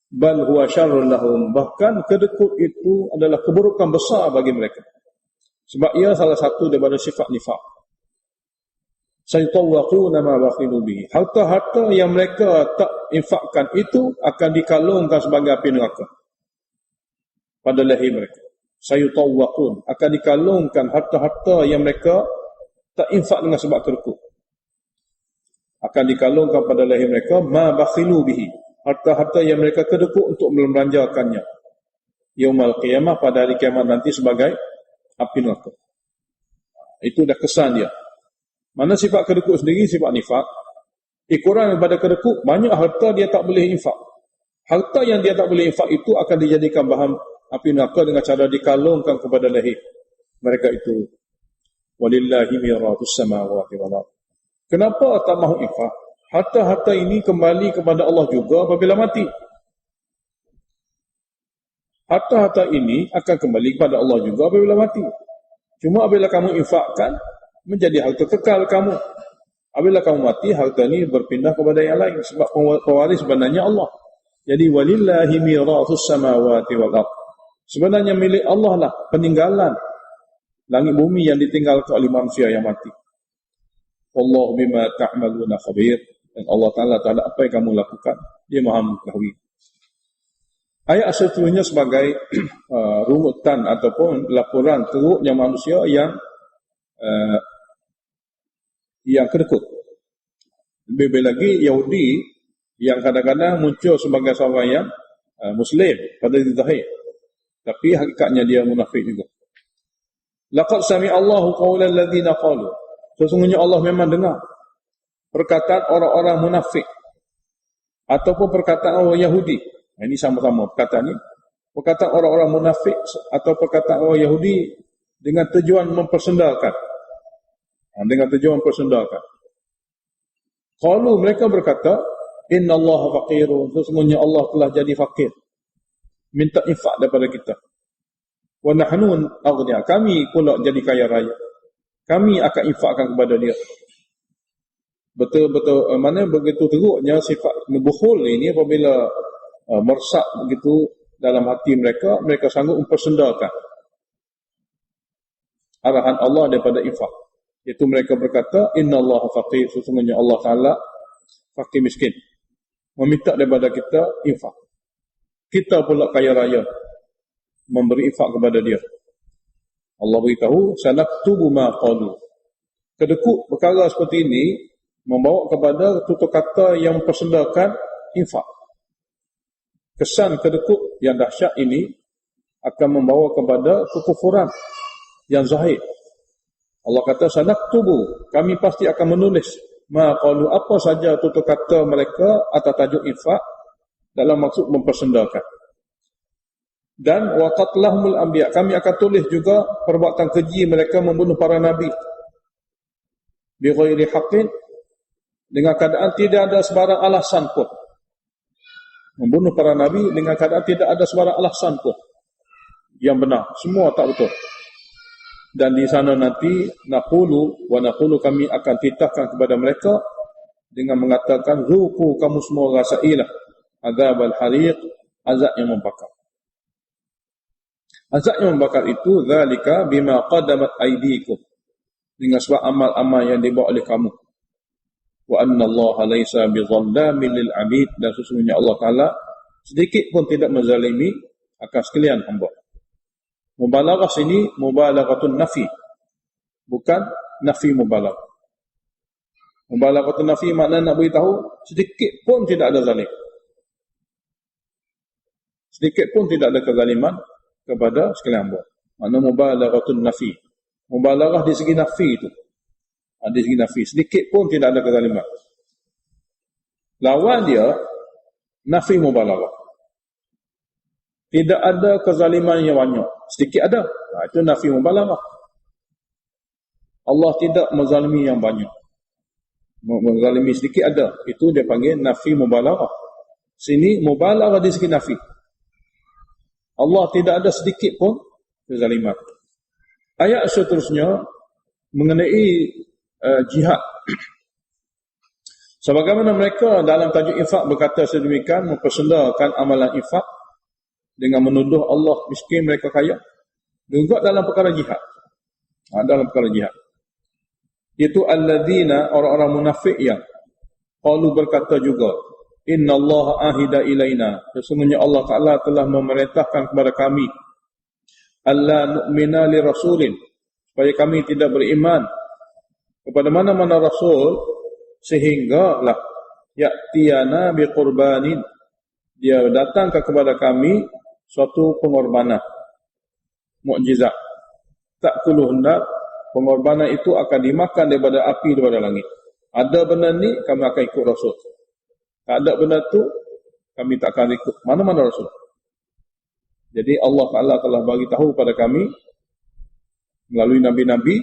Bal huwa syarrun lahum. Bahkan kedekut itu adalah keburukan besar bagi mereka. Sebab ia salah satu daripada sifat nifak. Saytawaquna ma bakhilu bihi. Harta-harta yang mereka tak infakkan itu akan dikalungkan sebagai api neraka pada leher mereka. Saytawaqun, akan dikalungkan harta-harta yang mereka tak infak dengan sebab kedekut. Akan dikalungkan pada leher mereka ma bakhilu bihi. Harta-harta yang mereka kedekut untuk membelanjakannya. Yaumul qiyamah, pada hari kiamat nanti sebagai api neraka. Itu dah kesan dia. Mana sifat kedekut sendiri sifat nifak. Kurang daripada kedekut, banyak harta dia tak boleh infak. Harta yang dia tak boleh infak itu akan dijadikan bahan api neraka dengan cara dikalungkan kepada leher mereka itu. Walillahi miratus samawati wal ardh. Kenapa tak mahu infak? Harta-harta ini kembali kepada Allah juga apabila mati. Harta-harta ini akan kembali kepada Allah juga apabila mati. Cuma apabila kamu infakkan, menjadi harta kekal kamu. Apabila kamu mati, harta ini berpindah kepada yang lain. Sebab pewaris sebenarnya Allah. Jadi, walillahi mirathus samawati wal ardh. Sebenarnya milik Allah lah peninggalan langit bumi yang ditinggalkan oleh manusia yang mati. Wallahu bima ta'maluna khabir. Dan Allah Ta'ala apa yang kamu lakukan, Dia Maha mengetahui. Ayat seterusnya sebagai runutan ataupun laporan teruknya manusia yang kedekut. Lebih lagi Yahudi yang kadang-kadang muncul sebagai seorang yang Muslim pada zahir, tapi hakikatnya dia munafik juga. Laqad sami'a Allahu qawla alladhina qalu. Sesungguhnya Allah memang dengar perkataan orang-orang munafik ataupun perkataan orang Yahudi. Ini sama-sama perkataan ini. Perkataan orang-orang munafik atau perkataan orang Yahudi dengan tujuan mempersendakan. Dengan tujuan mempersendakan. Qalu, mereka berkata, Inna Allah faqirun. Sesungguhnya Allah telah jadi fakir. Minta infak daripada kita. Wa nahnu aghniya. Kami pula jadi kaya raya. Kami akan infakkan kepada dia. Betul-betul mana begitu teruknya sifat bukhul ini apabila meresap begitu dalam hati mereka, mereka sanggup mempersendakan arahan Allah daripada infak. Iaitu mereka berkata, Inna Allah faqir. Sesungguhnya Allah Ta'ala fakir miskin. Meminta daripada kita infak. Kita pula kaya raya memberi infak kepada dia. Allah beritahu, sanaktubu ma qalu. Kedekut perkara seperti ini membawa kepada tutur kata yang mempersendakan infak. Kesan kedekut yang dahsyat ini akan membawa kepada kekufuran yang zahir. Allah kata, sanaktubu, kami pasti akan menulis ma qalu, apa saja tutur kata mereka atas tajuk infak dalam maksud mempersendakan. Dan wa qatlahumul anbiya, kami akan tulis juga perbuatan keji mereka membunuh para nabi bi ghairi haqqin, dengan keadaan tidak ada sebarang alasan pun. Membunuh para nabi dengan keadaan tidak ada sebarang alasan pun yang benar, semua tak betul. Dan di sana nanti naqulu kami akan titahkan kepada mereka dengan mengatakan, zuqu, kamu semua rasailah azabal hariq, azab yang membakar. Azab yang membakar itu zalika bima qaddamat aydikum, dengan sebab amal-amal yang dibuat oleh kamu. Wa anna Allah laisa bizallamin lil 'abid, dan sesungguhnya Allah Taala sedikit pun tidak menzalimi akan sekalian hamba. Mubalaghah sini mubalaghatun nafi, bukan nafi mubalaghah. Mubalaghatun nafi makna nak beritahu sedikit pun tidak ada zalim. Sedikit pun tidak ada kezaliman kepada sekalian hamba. Makna mubalaghatun nafi. Mubalaghah di segi nafi itu. Di segi nafi. Sedikit pun tidak ada kezaliman. Lawan dia, nafi mubalaghah. Tidak ada kezaliman yang banyak. Sedikit ada. Itu nafi mubalaghah. Allah tidak menzalimi yang banyak. Menzalimi sedikit ada. Itu dia panggil nafi mubalaghah. Sini mubalaghah di segi nafi. Allah tidak ada sedikit pun kezaliman. Ayat seterusnya mengenai jihad. Sebagaimana mereka dalam tajuk infak berkata sedemikian, mempersendakan amalan infak dengan menuduh Allah miskin, mereka kaya. Juga dalam perkara jihad. Dalam perkara jihad. Itu alladzina, orang-orang munafik yang qalu berkata juga, Inna Allah ahida ilaina. Sesungguhnya Allah Ta'ala telah memerintahkan kepada kami alla nu'mina li rasulin, supaya kami tidak beriman kepada mana-mana rasul, sehinggalah ya'tiyana biqurbanin, dia datangkan kepada kami suatu pengorbanan mukjizat, ta'kuluhunna, pengorbanan itu akan dimakan daripada api daripada langit. Ada benda ni kami akan ikut rasul, tak ada benda tu kami tak akan ikut mana-mana rasul. Jadi Allah Ta'ala telah bagi tahu pada kami melalui nabi-nabi,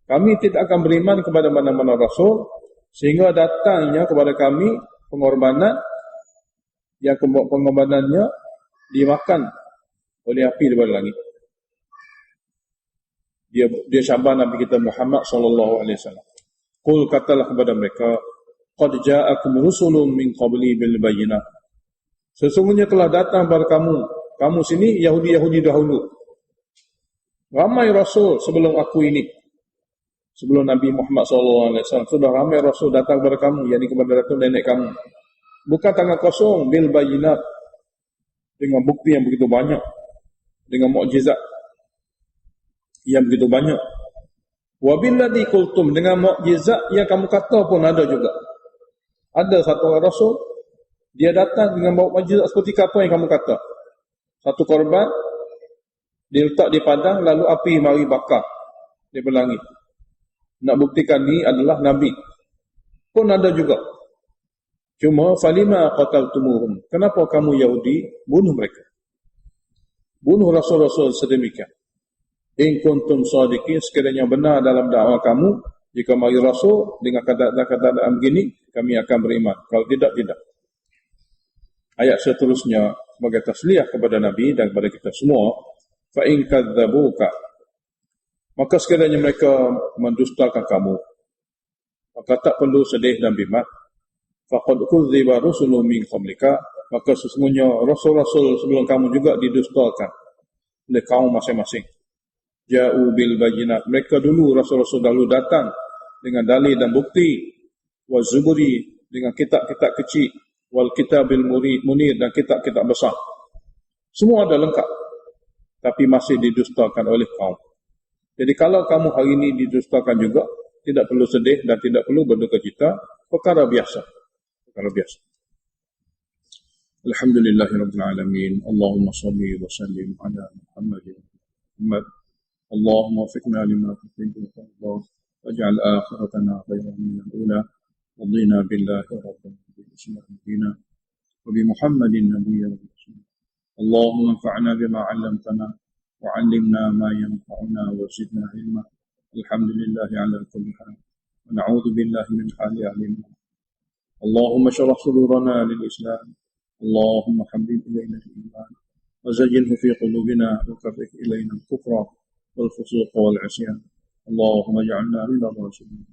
kami tidak akan beriman kepada mana-mana rasul sehingga datangnya kepada kami pengorbanan yang pengorbanannya dimakan oleh api daripada langit. Dia syabah Nabi kita Muhammad sallallahu alaihi wasallam. Qul, katalah kepada mereka, qad ja'akum rusulun min qabli bil bayyinah. Sesungguhnya telah datang kepada kamu sini Yahudi dahulu. Ramai rasul sebelum aku ini. Sebelum Nabi Muhammad SAW sudah ramai rasul datang kepada kamu, yakni kepada datuk nenek kamu. Bukan tangan kosong, bil bayyinat, dengan bukti yang begitu banyak, dengan mukjizat yang begitu banyak. Wa billadzi qultum, dengan mukjizat yang kamu kata pun ada juga. Ada satu orang rasul, dia datang dengan bawa mukjizat seperti apa yang kamu kata. Satu korban diletak di padang, lalu api mari bakar di langit. Nak buktikan ni adalah Nabi. Pun ada juga. Cuma falima qataltumuhum, kenapa kamu Yahudi bunuh mereka? Bunuh rasul-rasul sedemikian. In kuntum shadiqin, sekiranya benar dalam dakwah kamu, jika mari rasul dengan kata-kata begini, kami akan beriman. Kalau tidak, tidak. Ayat seterusnya sebagai tasliyah kepada Nabi dan kepada kita semua, fa in kadzabuka, maka sekiranya mereka mendustakan kamu, maka tak perlu sedih dan bimbang. Faqad kudziba rusulun min qablika, maka sesungguhnya rasul-rasul sebelum kamu juga didustakan oleh kaum masing-masing. Ja'u bil bayyinat, mereka dulu rasul-rasul dahulu datang dengan dalil dan bukti, wa zuburi, dengan kitab-kitab kecil, wal kitabil munir, dan kitab-kitab besar. Semua ada lengkap, tapi masih didustakan oleh kaum. Jadi kalau kamu hari ini didustakan juga, tidak perlu sedih dan tidak perlu berduka cita, perkara biasa. Perkara biasa. Alhamdulillahirabbil alamin. Allahumma shalli wa sallim ala Muhammadin. Allahumma waffiqna lima tuhibbu wa tarda, waj'al akhiratana khairan min al-ula. رضينا بالله ربا وبالإسلام دينا وبمحمد نبيا ورسولا. اللهم انفعنا بما علمتنا وعلمنا ما ينفعنا وزدنا علما. الحمد لله على كل حال ونعوذ بالله من حال أهلنا. اللهم اشرح صدورنا للإسلام. اللهم حبب إلينا الإيمان وزينه في قلوبنا وكره إلينا الكفر والفسوق والعصيان. اللهم اجعلنا من الراشدين.